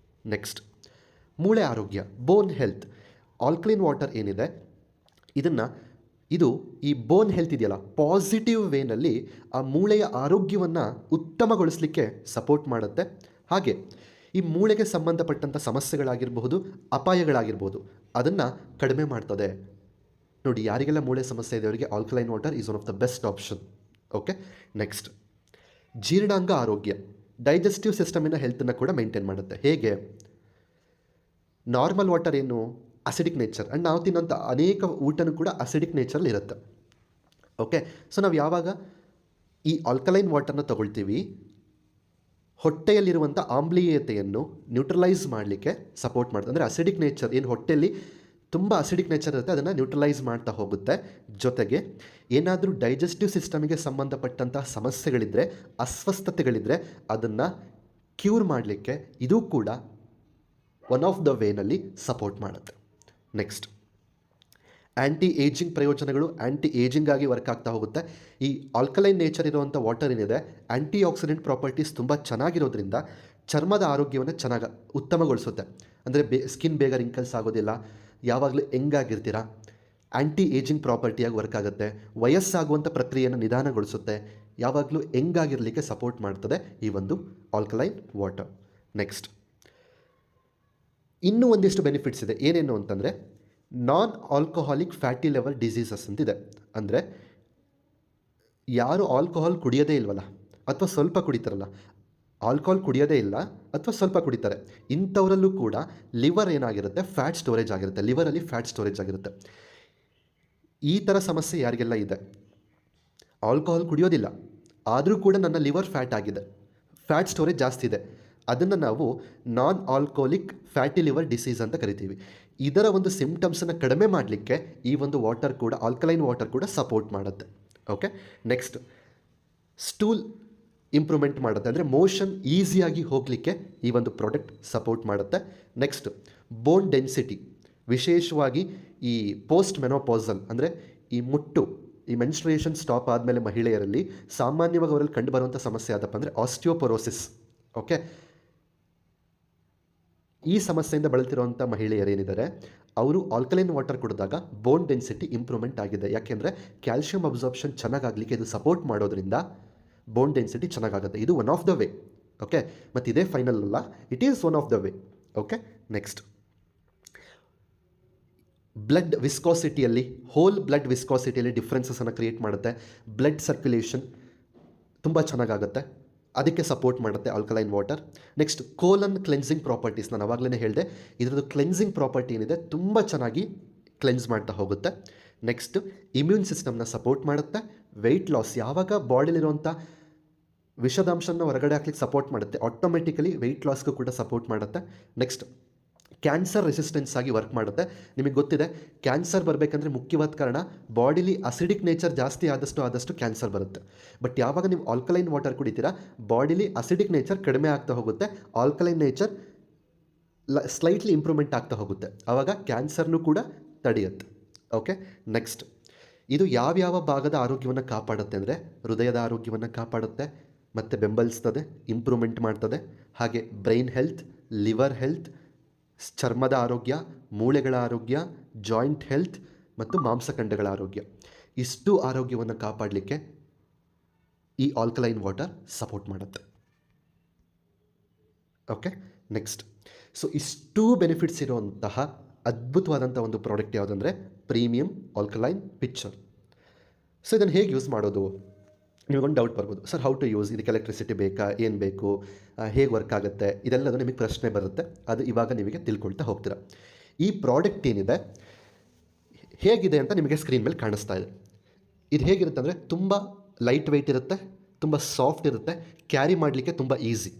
ನೆಕ್ಸ್ಟ್ ಮೂಳೆ ಆರೋಗ್ಯ, ಬೋನ್ ಹೆಲ್ತ್. ಆಲ್ಕಲಿನ್ ವಾಟರ್ ಏನಿದೆ ಇದು ಈ ಬೋನ್ ಹೆಲ್ತ್ ಇದೆಯಲ್ಲ, ಪಾಸಿಟಿವ್ ವೇನಲ್ಲಿ ಆ ಮೂಳೆಯ ಆರೋಗ್ಯವನ್ನು ಉತ್ತಮಗೊಳಿಸಲಿಕ್ಕೆ ಸಪೋರ್ಟ್ ಮಾಡುತ್ತೆ. ಹಾಗೆ ಈ ಮೂಳೆಗೆ ಸಂಬಂಧಪಟ್ಟಂಥ ಸಮಸ್ಯೆಗಳಾಗಿರಬಹುದು, ಅಪಾಯಗಳಾಗಿರ್ಬೋದು, ಅದನ್ನು ಕಡಿಮೆ ಮಾಡ್ತದೆ. ನೋಡಿ, ಯಾರಿಗೆಲ್ಲ ಮೂಳೆ ಸಮಸ್ಯೆ ಇದೆ ಅವರಿಗೆ alkaline water is one of the best option. Okay, next ಜೀರ್ಣಾಂಗ ಆರೋಗ್ಯ, ಡೈಜೆಸ್ಟಿವ್ ಸಿಸ್ಟಮಿನ ಹೆಲ್ತನ್ನು ಕೂಡ ಮೇಂಟೈನ್ ಮಾಡುತ್ತೆ. ಹೇಗೆ? ನಾರ್ಮಲ್ ವಾಟರ್ ಏನು ಅಸಿಡಿಕ್ ನೇಚರ್, ಆ್ಯಂಡ್ ನಾವು ತಿನ್ನೋಂಥ ಅನೇಕ ಊಟನೂ ಕೂಡ ಅಸಿಡಿಕ್ ನೇಚರಲ್ಲಿ ಇರುತ್ತೆ. ಓಕೆ, ಸೊ ನಾವು ಯಾವಾಗ ಈ ಆಲ್ಕಲೈನ್ ವಾಟರ್ನ ತಗೊಳ್ತೀವಿ, ಹೊಟ್ಟೆಯಲ್ಲಿರುವಂಥ ಆಮ್ಲೀಯತೆಯನ್ನು ನ್ಯೂಟ್ರಲೈಸ್ ಮಾಡಲಿಕ್ಕೆ ಸಪೋರ್ಟ್ ಮಾಡುತ್ತೆ. ಅಂದರೆ ಅಸಿಡಿಕ್ ನೇಚರ್ ಏನು ಹೊಟ್ಟೆಯಲ್ಲಿ ತುಂಬ ಅಸಿಡಿಕ್ ನೇಚರ್ ಇರುತ್ತೆ ಅದನ್ನು ನ್ಯೂಟ್ರಲೈಸ್ ಮಾಡ್ತಾ ಹೋಗುತ್ತೆ. ಜೊತೆಗೆ ಏನಾದರೂ ಡೈಜೆಸ್ಟಿವ್ ಸಿಸ್ಟಮಿಗೆ ಸಂಬಂಧಪಟ್ಟಂಥ ಸಮಸ್ಯೆಗಳಿದ್ದರೆ, ಅಸ್ವಸ್ಥತೆಗಳಿದ್ದರೆ ಅದನ್ನು ಕ್ಯೂರ್ ಮಾಡಲಿಕ್ಕೆ ಇದು ಕೂಡ ಒನ್ ಆಫ್ ದ ವೇನಲ್ಲಿ ಸಪೋರ್ಟ್ ಮಾಡುತ್ತೆ. ನೆಕ್ಸ್ಟ್ ಆ್ಯಂಟಿ ಏಜಿಂಗ್ ಪ್ರಯೋಜನಗಳು, ಆ್ಯಂಟಿ ಏಜಿಂಗ್ ಆಗಿ ವರ್ಕ್ ಆಗ್ತಾ ಹೋಗುತ್ತೆ. ಈ ಆಲ್ಕಲೈನ್ ನೇಚರ್ ಇರುವಂಥ ವಾಟರ್ ಏನಿದೆ, ಆ್ಯಂಟಿ ಆಕ್ಸಿಡೆಂಟ್ ಪ್ರಾಪರ್ಟೀಸ್ ತುಂಬ ಚೆನ್ನಾಗಿರೋದ್ರಿಂದ ಚರ್ಮದ ಆರೋಗ್ಯವನ್ನು ಉತ್ತಮಗೊಳಿಸುತ್ತೆ. ಅಂದರೆ ಸ್ಕಿನ್ ಬೇಗ ರಿಂಕಲ್ಸ್ ಆಗೋದಿಲ್ಲ, ಯಾವಾಗಲೂ ಹೆಂಗಾಗಿರ್ತೀರ, ಆ್ಯಂಟಿ ಏಜಿಂಗ್ ಪ್ರಾಪರ್ಟಿಯಾಗಿ ವರ್ಕ್ ಆಗುತ್ತೆ. ವಯಸ್ಸಾಗುವಂಥ ಪ್ರಕ್ರಿಯೆಯನ್ನು ನಿಧಾನಗೊಳಿಸುತ್ತೆ, ಯಾವಾಗಲೂ ಹೆಂಗಾಗಿರಲಿಕ್ಕೆ ಸಪೋರ್ಟ್ ಮಾಡ್ತದೆ ಈ ಒಂದು ಆಲ್ಕಲೈನ್ ವಾಟರ್. ನೆಕ್ಸ್ಟ್ ಇನ್ನೂ ಒಂದಿಷ್ಟು ಬೆನಿಫಿಟ್ಸ್ ಇದೆ. ಏನೇನು ಅಂತಂದರೆ, non alcoholic fatty liver diseases ಅಂತಿದೆ. ಅಂದರೆ ಯಾರು ಆಲ್ಕೋಹಾಲ್ ಕುಡಿಯೋದೇ ಇಲ್ವಲ್ಲ, ಅಥವಾ ಸ್ವಲ್ಪ ಕುಡಿತಾರಲ್ಲ, ಆಲ್ಕೋಹಾಲ್ ಕುಡಿಯೋದೇ ಇಲ್ಲ ಅಥವಾ ಸ್ವಲ್ಪ ಕುಡಿತಾರೆ, ಇಂಥವರಲ್ಲೂ ಕೂಡ ಲಿವರ್ ಏನಾಗಿರುತ್ತೆ, ಫ್ಯಾಟ್ ಸ್ಟೋರೇಜ್ ಆಗಿರುತ್ತೆ, ಲಿವರಲ್ಲಿ ಫ್ಯಾಟ್ ಸ್ಟೋರೇಜ್ ಆಗಿರುತ್ತೆ. ಈ ಥರ ಸಮಸ್ಯೆ ಯಾರಿಗೆಲ್ಲ ಇದೆ, ಆಲ್ಕೋಹಾಲ್ ಕುಡಿಯೋದಿಲ್ಲ ಆದರೂ ಕೂಡ ನನ್ನ ಲಿವರ್ ಫ್ಯಾಟ್ ಆಗಿದೆ, ಫ್ಯಾಟ್ ಸ್ಟೋರೇಜ್ ಜಾಸ್ತಿ ಇದೆ, ಅದನ್ನು ನಾವು non alcoholic fatty liver disease ಅಂತ ಕರಿತೀವಿ. ಇದರ ಒಂದು ಸಿಂಪ್ಟಮ್ಸನ್ನು ಕಡಿಮೆ ಮಾಡಲಿಕ್ಕೆ ಈ ಒಂದು ವಾಟರ್ ಕೂಡ, ಆಲ್ಕಲೈನ್ ವಾಟರ್ ಕೂಡ ಸಪೋರ್ಟ್ ಮಾಡುತ್ತೆ. ಓಕೆ, ನೆಕ್ಸ್ಟ್ ಸ್ಟೂಲ್ ಇಂಪ್ರೂವ್ಮೆಂಟ್ ಮಾಡುತ್ತೆ, ಅಂದರೆ ಮೋಷನ್ ಈಸಿಯಾಗಿ ಹೋಗಲಿಕ್ಕೆ ಈ ಒಂದು ಪ್ರಾಡಕ್ಟ್ ಸಪೋರ್ಟ್ ಮಾಡುತ್ತೆ. ನೆಕ್ಸ್ಟ್ ಬೋನ್ ಡೆನ್ಸಿಟಿ, ವಿಶೇಷವಾಗಿ ಈ ಪೋಸ್ಟ್ ಮೆನೋಪಾಸಲ್ ಅಂದರೆ ಈ ಮೆನ್ಸ್ಟ್ರುಯೇಷನ್ ಸ್ಟಾಪ್ ಆದಮೇಲೆ ಮಹಿಳೆಯರಲ್ಲಿ ಸಾಮಾನ್ಯವಾಗಿ ಅವರಲ್ಲಿ ಕಂಡುಬರುವಂಥ ಸಮಸ್ಯೆ ಆದಪ್ಪ ಅಂದರೆ ಆಸ್ಟಿಯೋಪೊರೋಸಿಸ್. ಓಕೆ, ಈ ಸಮಸ್ಯೆಯಿಂದ ಬಳಲ್ತಿರುವಂಥ ಮಹಿಳೆಯರೇನಿದ್ದಾರೆ ಅವರು ಆಲ್ಕಲೈನ್ ವಾಟರ್ ಕುಡಿದಾಗ ಬೋನ್ ಡೆನ್ಸಿಟಿ ಇಂಪ್ರೂವ್ಮೆಂಟ್ ಆಗಿದೆ. ಯಾಕೆಂದರೆ ಕ್ಯಾಲ್ಶಿಯಂ ಅಬ್ಸಾರ್ಪ್ಷನ್ ಚೆನ್ನಾಗಾಗಲಿಕ್ಕೆ ಇದು ಸಪೋರ್ಟ್ ಮಾಡೋದ್ರಿಂದ ಬೋನ್ ಡೆನ್ಸಿಟಿ ಚೆನ್ನಾಗಾಗುತ್ತೆ. ಇದು one of the way. Okay, ಮತ್ತು ಇದೇ ಫೈನಲ್ ಅಲ್ಲ, it is one of the way. Okay, next blood ವಿಸ್ಕಾಸಿಟಿಯಲ್ಲಿ, ಹೋಲ್ ಬ್ಲಡ್ ವಿಸ್ಕಾಸಿಟಿಯಲ್ಲಿ ಡಿಫ್ರೆನ್ಸಸನ್ನು ಕ್ರಿಯೇಟ್ ಮಾಡುತ್ತೆ. ಬ್ಲಡ್ ಸರ್ಕ್ಯುಲೇಷನ್ ತುಂಬ ಚೆನ್ನಾಗಾಗುತ್ತೆ, ಅದಕ್ಕೆ ಸಪೋರ್ಟ್ ಮಾಡುತ್ತೆ alkaline water. Next colon cleansing properties, ನಾನು ಆವಾಗಲೇ ಹೇಳಿದೆ ಇದರದ್ದು ಕ್ಲೆನ್ಸಿಂಗ್ ಪ್ರಾಪರ್ಟಿ ಏನಿದೆ ತುಂಬ ಚೆನ್ನಾಗಿ ಕ್ಲೆನ್ಸ್ ಮಾಡ್ತಾ ಹೋಗುತ್ತೆ. ನೆಕ್ಸ್ಟ್ ಇಮ್ಯೂನ್ ಸಿಸ್ಟಮ್ನ ಸಪೋರ್ಟ್ ಮಾಡುತ್ತೆ. ವೆಯ್ಟ್ ಲಾಸ್, ಯಾವಾಗ ಬಾಡಿಲಿರುವಂಥ ವಿಷದಾಂಶನ ಹೊರಗಡೆ ಹಾಕ್ಲಿಕ್ಕೆ ಸಪೋರ್ಟ್ ಮಾಡುತ್ತೆ, ಆಟೋಮೆಟಿಕಲಿ ವೆಯ್ಟ್ ಲಾಸ್ಗೂ ಕೂಡ ಸಪೋರ್ಟ್ ಮಾಡುತ್ತೆ. ನೆಕ್ಸ್ಟ್ ಕ್ಯಾನ್ಸರ್ ರೆಸಿಸ್ಟೆನ್ಸ್ ಆಗಿ ವರ್ಕ್ ಮಾಡುತ್ತೆ. ನಿಮಗೆ ಗೊತ್ತಿದೆ ಕ್ಯಾನ್ಸರ್ ಬರಬೇಕಂದ್ರೆ ಮುಖ್ಯವಾದ ಕಾರಣ ಬಾಡಿಲಿ ಅಸಿಡಿಕ್ ನೇಚರ್ ಜಾಸ್ತಿ ಆದಷ್ಟು ಕ್ಯಾನ್ಸರ್ ಬರುತ್ತೆ. ಬಟ್ ಯಾವಾಗ ನೀವು ಆಲ್ಕಲೈನ್ ವಾಟರ್ ಕುಡಿತೀರಾ ಬಾಡಿಲಿ ಅಸಿಡಿಕ್ ನೇಚರ್ ಕಡಿಮೆ ಆಗ್ತಾ ಹೋಗುತ್ತೆ, ಆಲ್ಕಲೈನ್ ನೇಚರ್ ಸ್ಲೈಟ್ಲಿ ಇಂಪ್ರೂವ್ಮೆಂಟ್ ಆಗ್ತಾ ಹೋಗುತ್ತೆ, ಆವಾಗ ಕ್ಯಾನ್ಸರ್ನೂ ಕೂಡ ತಡೆಯುತ್ತೆ. ಓಕೆ, ನೆಕ್ಸ್ಟ್ ಇದು ಯಾವ್ಯಾವ ಭಾಗದ ಆರೋಗ್ಯವನ್ನು ಕಾಪಾಡುತ್ತೆ ಅಂದರೆ ಹೃದಯದ ಆರೋಗ್ಯವನ್ನು ಕಾಪಾಡುತ್ತೆ ಮತ್ತು ಬೆಂಬಲಿಸ್ತದೆ, ಇಂಪ್ರೂವ್ಮೆಂಟ್ ಮಾಡ್ತದೆ. ಹಾಗೆ ಬ್ರೈನ್ ಹೆಲ್ತ್, ಲಿವರ್ ಹೆಲ್ತ್, ಚರ್ಮದ ಆರೋಗ್ಯ, ಮೂಳೆಗಳ ಆರೋಗ್ಯ, ಜಾಯಿಂಟ್ ಹೆಲ್ತ್ ಮತ್ತು ಮಾಂಸಖಂಡಗಳ ಆರೋಗ್ಯ, ಇಷ್ಟು ಆರೋಗ್ಯವನ್ನು ಕಾಪಾಡಲಿಕ್ಕೆ ಈ ಆಲ್ಕಲೈನ್ ವಾಟರ್ ಸಪೋರ್ಟ್ ಮಾಡುತ್ತೆ. ಓಕೆ, ನೆಕ್ಸ್ಟ್ ಸೊ ಇಷ್ಟೂ ಬೆನಿಫಿಟ್ಸ್ ಇರುವಂತಹ ಅದ್ಭುತವಾದಂಥ ಒಂದು ಪ್ರಾಡಕ್ಟ್ ಯಾವುದಂದರೆ ಪ್ರೀಮಿಯಂ ಆಲ್ಕಲೈನ್ ಪಿಕ್ಚರ್. ಸೊ ಇದನ್ನು ಹೇಗೆ ಯೂಸ್ ಮಾಡೋದು, ನಿಮಗೊಂದು ಡೌಟ್ ಬರ್ಬೋದು, ಸರ್ ಹೌ ಟು ಯೂಸ್, ಇದಕ್ಕೆ ಎಲೆಕ್ಟ್ರಿಸಿಟಿ ಬೇಕಾ, ಏನು ಬೇಕು, ಹೇಗೆ ವರ್ಕ್ ಆಗುತ್ತೆ, ಇದೆಲ್ಲದು ನಿಮಗೆ ಪ್ರಶ್ನೆ ಬರುತ್ತೆ. ಅದು ಇವಾಗ ನಿಮಗೆ ತಿಳ್ಕೊಳ್ತಾ ಹೋಗ್ತೀರಾ. ಈ ಪ್ರಾಡಕ್ಟ್ ಏನಿದೆ ಹೇಗಿದೆ ಅಂತ ನಿಮಗೆ ಸ್ಕ್ರೀನ್ ಮೇಲೆ ಕಾಣಿಸ್ತಾ ಇದೆ. ಇದು ಹೇಗಿರುತ್ತೆ ಅಂದರೆ ತುಂಬ ಲೈಟ್ ವೆಯ್ಟ್ ಇರುತ್ತೆ, ತುಂಬ ಸಾಫ್ಟ್ ಇರುತ್ತೆ, ಕ್ಯಾರಿ ಮಾಡಲಿಕ್ಕೆ ತುಂಬ ಈಸಿ.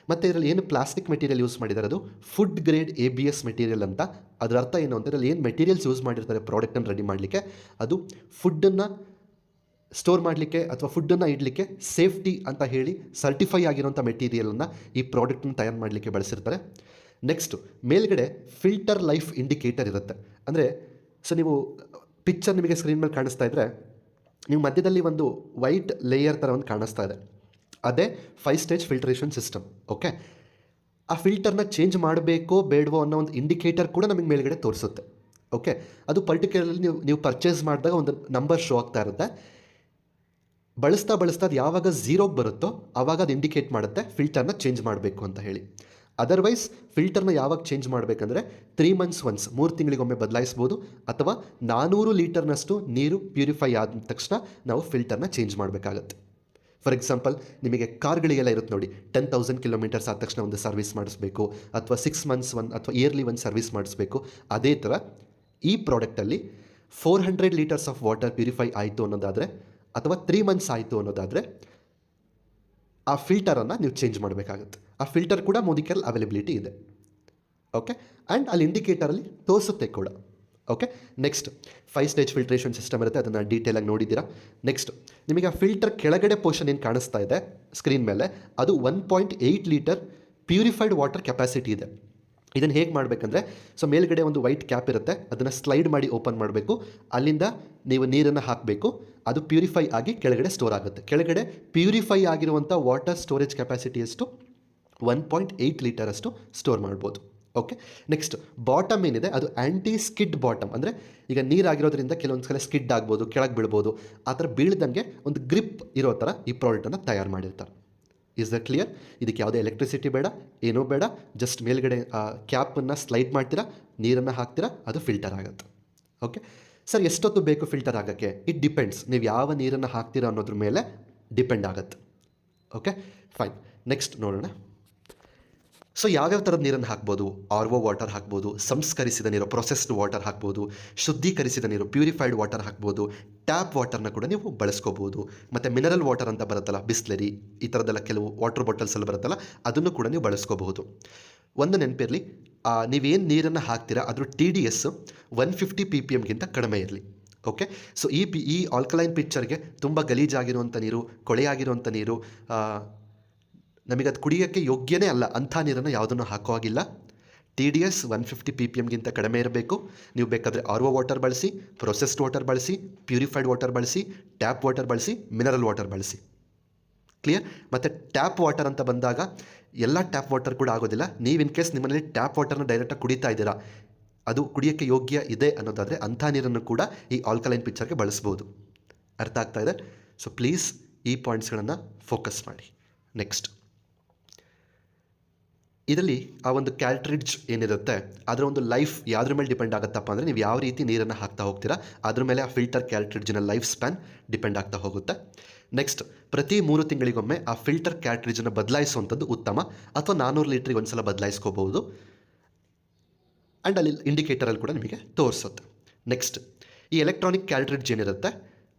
ಮತ್ತು ಇದರಲ್ಲಿ ಏನು ಪ್ಲಾಸ್ಟಿಕ್ ಮೆಟೀರಿಯಲ್ ಯೂಸ್ ಮಾಡಿದ್ದಾರೆ ಅದು ಫುಡ್ ಗ್ರೇಡ್ ABS ಮೆಟೀರಿಯಲ್ ಅಂತ. ಅದರ ಅರ್ಥ ಏನು ಅಂತ, ಇದರಲ್ಲಿ ಏನು ಮೆಟೀರಿಯಲ್ಸ್ ಯೂಸ್ ಮಾಡಿರ್ತಾರೆ ಪ್ರಾಡಕ್ಟನ್ನು ರೆಡಿ ಮಾಡಲಿಕ್ಕೆ ಅದು ಫುಡ್ಡನ್ನು ಸ್ಟೋರ್ ಮಾಡಲಿಕ್ಕೆ ಅಥವಾ ಫುಡ್ಡನ್ನು ಇಡಲಿಕ್ಕೆ ಸೇಫ್ಟಿ ಅಂತ ಹೇಳಿ ಸರ್ಟಿಫೈ ಆಗಿರೋಂಥ ಮೆಟೀರಿಯಲನ್ನು ಈ ಪ್ರಾಡಕ್ಟನ್ನು ತಯಾರು ಮಾಡಲಿಕ್ಕೆ ಬಳಸಿರ್ತಾರೆ. ನೆಕ್ಸ್ಟು ಮೇಲ್ಗಡೆ ಫಿಲ್ಟರ್ ಲೈಫ್ ಇಂಡಿಕೇಟರ್ ಇರುತ್ತೆ. ಅಂದರೆ ಸೊ ನೀವು ಪಿಕ್ಚರ್ ನಿಮಗೆ ಸ್ಕ್ರೀನ್ ಮೇಲೆ ಕಾಣಿಸ್ತಾ ಇದ್ದರೆ ನೀವು ಮಧ್ಯದಲ್ಲಿ ಒಂದು ವೈಟ್ ಲೇಯರ್ ಥರ ಒಂದು ಕಾಣಿಸ್ತಾ ಇದೆ, ಅದೇ 5 ಸ್ಟೇಜ್ ಫಿಲ್ಟ್ರೇಷನ್ ಸಿಸ್ಟಮ್. ಓಕೆ, ಆ ಫಿಲ್ಟರ್ನ ಚೇಂಜ್ ಮಾಡಬೇಕೋ ಬೇಡವೋ ಅನ್ನೋ ಒಂದು ಇಂಡಿಕೇಟರ್ ಕೂಡ ನಮಗೆ ಮೇಲ್ಗಡೆ ತೋರಿಸುತ್ತೆ. ಓಕೆ, ಅದು ಪರ್ಟಿಕ್ಯುಲರ್ಲಿ ನೀವು ಪರ್ಚೇಸ್ ಮಾಡಿದಾಗ ಒಂದು ನಂಬರ್ ಶೋ ಆಗ್ತಾ ಇರುತ್ತೆ. ಬಳಸ್ತಾ ಅದು ಯಾವಾಗ 0ಗೆ ಬರುತ್ತೋ ಆವಾಗ ಅದು ಇಂಡಿಕೇಟ್ ಮಾಡುತ್ತೆ ಫಿಲ್ಟರ್ನ ಚೇಂಜ್ ಮಾಡಬೇಕು ಅಂತ ಹೇಳಿ. ಅದರ್ವೈಸ್ ಫಿಲ್ಟರ್ನ ಯಾವಾಗ ಚೇಂಜ್ ಮಾಡಬೇಕಂದ್ರೆ 3 ಮಂತ್ಸ್ ಒನ್ಸ್, 3 ತಿಂಗಳಿಗೊಮ್ಮೆ ಬದಲಾಯಿಸ್ಬೋದು, ಅಥವಾ 400 ಲೀಟರ್ನಷ್ಟು ನೀರು ಪ್ಯೂರಿಫೈ ಆದ ತಕ್ಷಣ ನಾವು ಫಿಲ್ಟರ್ನ ಚೇಂಜ್ ಮಾಡಬೇಕಾಗತ್ತೆ. ಫಾರ್ ಎಕ್ಸಾಂಪಲ್ ನಿಮಗೆ ಕಾರ್ಗಳಿಗೆಲ್ಲ ಇರುತ್ತೆ ನೋಡಿ, 10,000 ಕಿಲೋಮೀಟರ್ಸ್ ಆದ ತಕ್ಷಣ ಒಂದು ಸರ್ವಿಸ್ ಮಾಡಿಸ್ಬೇಕು, ಅಥವಾ 6 ಮಂತ್ಸ್ ಅಥವಾ ಇಯರ್ಲಿ ಒಂದು ಸರ್ವಿಸ್ ಮಾಡಿಸ್ಬೇಕು. ಅದೇ ಥರ ಈ ಪ್ರಾಡಕ್ಟಲ್ಲಿ 400 ಲೀಟರ್ಸ್ ಆಫ್ ವಾಟರ್ ಪ್ಯೂರಿಫೈ ಆಯಿತು ಅನ್ನೋದಾದರೆ, ಅಥವಾ 3 ಮಂತ್ಸ್ ಆಯಿತು ಅನ್ನೋದಾದರೆ ಆ ಫಿಲ್ಟರನ್ನು ನೀವು ಚೇಂಜ್ ಮಾಡಬೇಕಾಗುತ್ತೆ. ಆ ಫಿಲ್ಟರ್ ಕೂಡ ಮೋದಿಕಲ್ಲಿ ಅವೈಲಬಿಲಿಟಿ ಇದೆ. ಓಕೆ, ಆ್ಯಂಡ್ ಅಲ್ಲಿ ಇಂಡಿಕೇಟರಲ್ಲಿ ತೋರಿಸುತ್ತೆ ಕೂಡ. Okay, next 5 stage filtration system ಇರುತ್ತೆ, ಅದನ್ನು ಡೀಟೇಲಾಗಿ ನೋಡಿದ್ದೀರಾ. ನೆಕ್ಸ್ಟ್ ನಿಮಗೆ ಆ ಫಿಲ್ಟರ್ ಕೆಳಗಡೆ ಪೋರ್ಷನ್ ಏನು ಕಾಣಿಸ್ತಾ ಇದೆ ಸ್ಕ್ರೀನ್ ಮೇಲೆ, ಅದು 1.8 ಲೀಟರ್ ಪ್ಯೂರಿಫೈಡ್ ವಾಟರ್ ಕೆಪಾಸಿಟಿ ಇದೆ. ಇದನ್ನು ಹೇಗೆ ಮಾಡಬೇಕಂದ್ರೆ, ಸೊ ಮೇಲ್ಗಡೆ ಒಂದು ವೈಟ್ ಕ್ಯಾಪ್ ಇರುತ್ತೆ, ಅದನ್ನು ಸ್ಲೈಡ್ ಮಾಡಿ ಓಪನ್ ಮಾಡಬೇಕು, ಅಲ್ಲಿಂದ ನೀವು ನೀರನ್ನು ಹಾಕಬೇಕು, ಅದು ಪ್ಯೂರಿಫೈ ಆಗಿ ಕೆಳಗಡೆ ಸ್ಟೋರ್ ಆಗುತ್ತೆ. ಕೆಳಗಡೆ ಪ್ಯೂರಿಫೈ ಆಗಿರುವಂಥ ವಾಟರ್ ಸ್ಟೋರೇಜ್ ಕೆಪಾಸಿಟಿ ಎಷ್ಟು 1.8 ಲೀಟರ್ ಅಷ್ಟು ಸ್ಟೋರ್ ಮಾಡ್ಬೋದು. ಓಕೆ, ನೆಕ್ಸ್ಟ್ ಬಾಟಮ್ ಏನಿದೆ ಅದು ಆ್ಯಂಟಿ ಸ್ಕಿಡ್ ಬಾಟಮ್, ಅಂದರೆ ಈಗ ನೀರಾಗಿರೋದ್ರಿಂದ ಕೆಲವೊಂದು ಸಲ ಸ್ಕಿಡ್ ಆಗ್ಬೋದು, ಕೆಳಗೆ ಬೀಳ್ಬೋದು, ಆ ಥರ ಬೀಳ್ದಂಗೆ ಒಂದು ಗ್ರಿಪ್ ಇರೋ ಥರ ಈ ಪ್ರಾಡಕ್ಟನ್ನು ತಯಾರು ಮಾಡಿರ್ತಾರೆ. Is the clear? ಇದಕ್ಕೆ ಯಾವುದೇ ಎಲೆಕ್ಟ್ರಿಸಿಟಿ ಬೇಡ, ಏನೂ ಬೇಡ, ಜಸ್ಟ್ ಮೇಲ್ಗಡೆ ಆ ಕ್ಯಾಪನ್ನು ಸ್ಲೈಡ್ ಮಾಡ್ತೀರಾ, ನೀರನ್ನು ಹಾಕ್ತೀರಾ, ಅದು ಫಿಲ್ಟರ್ ಆಗುತ್ತೆ. ಓಕೆ ಸರ್, ಎಷ್ಟೊತ್ತು ಬೇಕು ಫಿಲ್ಟರ್ ಆಗೋಕ್ಕೆ? ಇಟ್ ಡಿಪೆಂಡ್ಸ್, ನೀವು ಯಾವ ನೀರನ್ನು ಹಾಕ್ತೀರಾ ಅನ್ನೋದ್ರ ಮೇಲೆ ಡಿಪೆಂಡ್ ಆಗುತ್ತೆ. ಓಕೆ ಫೈನ್, ನೆಕ್ಸ್ಟ್ ನೋಡೋಣ. ಸೊ ಯಾವ್ಯಾವ ಥರದ ನೀರನ್ನು ಹಾಕ್ಬೋದು? RO ವಾಟರ್ ಹಾಕ್ಬೋದು, ಸಂಸ್ಕರಿಸಿದ ನೀರು ಪ್ರೊಸೆಸ್ಡ್ ವಾಟರ್ ಹಾಕ್ಬೋದು, ಶುದ್ಧೀಕರಿಸಿದ ನೀರು ಪ್ಯೂರಿಫೈಡ್ ವಾಟರ್ ಹಾಕ್ಬೋದು, ಟ್ಯಾಪ್ ವಾಟರ್ನ ಕೂಡ ನೀವು ಬಳಸ್ಕೋಬೋದು, ಮತ್ತು ಮಿನರಲ್ ವಾಟರ್ ಅಂತ ಬರುತ್ತಲ್ಲ, ಬಿಸ್ಲರಿ, ಈ ಥರದ್ದೆಲ್ಲ ಕೆಲವು ವಾಟರ್ ಬಾಟಲ್ಸ್ ಎಲ್ಲ ಬರುತ್ತಲ್ಲ, ಅದನ್ನು ಕೂಡ ನೀವು ಬಳಸ್ಕೋಬಹುದು. ಒಂದು ನೆನಪಿರಲಿ, ನೀವೇನು ನೀರನ್ನು ಹಾಕ್ತೀರಾ ಅದ್ರ TDS 150 ppmಗಿಂತ ಕಡಿಮೆ ಇರಲಿ. ಓಕೆ. ಸೊ ಈ ಆಲ್ಕಲೈನ್ ಪಿಕ್ಚರ್ಗೆ ತುಂಬ ಗಲೀಜಾಗಿರುವಂಥ ನೀರು, ಕೊಳೆಯಾಗಿರುವಂಥ ನೀರು, ನಮಗೆ ಅದು ಕುಡಿಯೋಕ್ಕೆ ಯೋಗ್ಯನೇ ಅಲ್ಲ ಅಂಥ ನೀರನ್ನು ಯಾವುದನ್ನು ಹಾಕೋ ಹಾಗಿಲ್ಲ. TDS 150 ppmಗಿಂತ ಕಡಿಮೆ ಇರಬೇಕು. ನೀವು ಬೇಕಾದರೆ RO ವಾಟರ್ ಬಳಸಿ, ಪ್ರೊಸೆಸ್ಡ್ ವಾಟರ್ ಬಳಸಿ, ಪ್ಯೂರಿಫೈಡ್ ವಾಟರ್ ಬಳಸಿ, ಟ್ಯಾಪ್ ವಾಟರ್ ಬಳಸಿ, ಮಿನರಲ್ ವಾಟರ್ ಬಳಸಿ. ಕ್ಲಿಯರ್? ಮತ್ತು ಟ್ಯಾಪ್ ವಾಟರ್ ಅಂತ ಬಂದಾಗ ಎಲ್ಲ ಟ್ಯಾಪ್ ವಾಟರ್ ಕೂಡ ಆಗೋದಿಲ್ಲ. ನೀವು ಇನ್ ಕೇಸ್ ನಿಮ್ಮಲ್ಲಿ ಟ್ಯಾಪ್ ವಾಟರ್ನ ಡೈರೆಕ್ಟಾಗಿ ಕುಡಿತಾ ಇದ್ದೀರಾ, ಅದು ಕುಡಿಯೋಕ್ಕೆ ಯೋಗ್ಯ ಇದೆ ಅನ್ನೋದಾದರೆ ಅಂಥ ನೀರನ್ನು ಕೂಡ ಈ ಆಲ್ಕಲೈನ್ ಪಿಕ್ಚರ್ಗೆ ಬಳಸ್ಬೋದು. ಅರ್ಥ ಆಗ್ತಾ ಇದೆ? ಸೊ ಪ್ಲೀಸ್ ಈ ಪಾಯಿಂಟ್ಸ್ಗಳನ್ನು ಫೋಕಸ್ ಮಾಡಿ. ನೆಕ್ಸ್ಟ್, ಇದರಲ್ಲಿ ಆ ಒಂದು ಕ್ಯಾಟ್ರಿಡ್ಜ್ ಏನಿರುತ್ತೆ ಅದರ ಒಂದು ಲೈಫ್ ಯಾವುದ್ರ ಮೇಲೆ ಡಿಪೆಂಡ್ ಆಗುತ್ತಪ್ಪ ಅಂದರೆ ನೀವು ಯಾವ ರೀತಿ ನೀರನ್ನು ಹಾಕ್ತಾ ಹೋಗ್ತೀರಾ ಅದ್ರ ಮೇಲೆ ಆ ಫಿಲ್ಟರ್ ಕ್ಯಾಟ್ರಿಡ್ಜಿನ ಲೈಫ್ ಸ್ಪ್ಯಾನ್ ಡಿಪೆಂಡ್ ಆಗ್ತಾ ಹೋಗುತ್ತೆ. ನೆಕ್ಸ್ಟ್, ಪ್ರತಿ 3 ತಿಂಗಳಿಗೊಮ್ಮೆ ಆ ಫಿಲ್ಟರ್ ಕ್ಯಾಟ್ರಿಡ್ಜನ್ನು ಬದಲಾಯಿಸುವಂಥದ್ದು ಉತ್ತಮ, ಅಥವಾ 400 ಲೀಟ್ರಿಗೆ ಒಂದು ಸಲ ಬದಲಾಯಿಸ್ಕೋಬಹುದು. ಆ್ಯಂಡ್ ಅಲ್ಲಿ ಇಂಡಿಕೇಟರಲ್ಲಿ ಕೂಡ ನಿಮಗೆ ತೋರಿಸುತ್ತೆ. ನೆಕ್ಸ್ಟ್, ಈ ಎಲೆಕ್ಟ್ರಾನಿಕ್ ಕ್ಯಾಟ್ರಿಡ್ಜ್ ಏನಿರುತ್ತೆ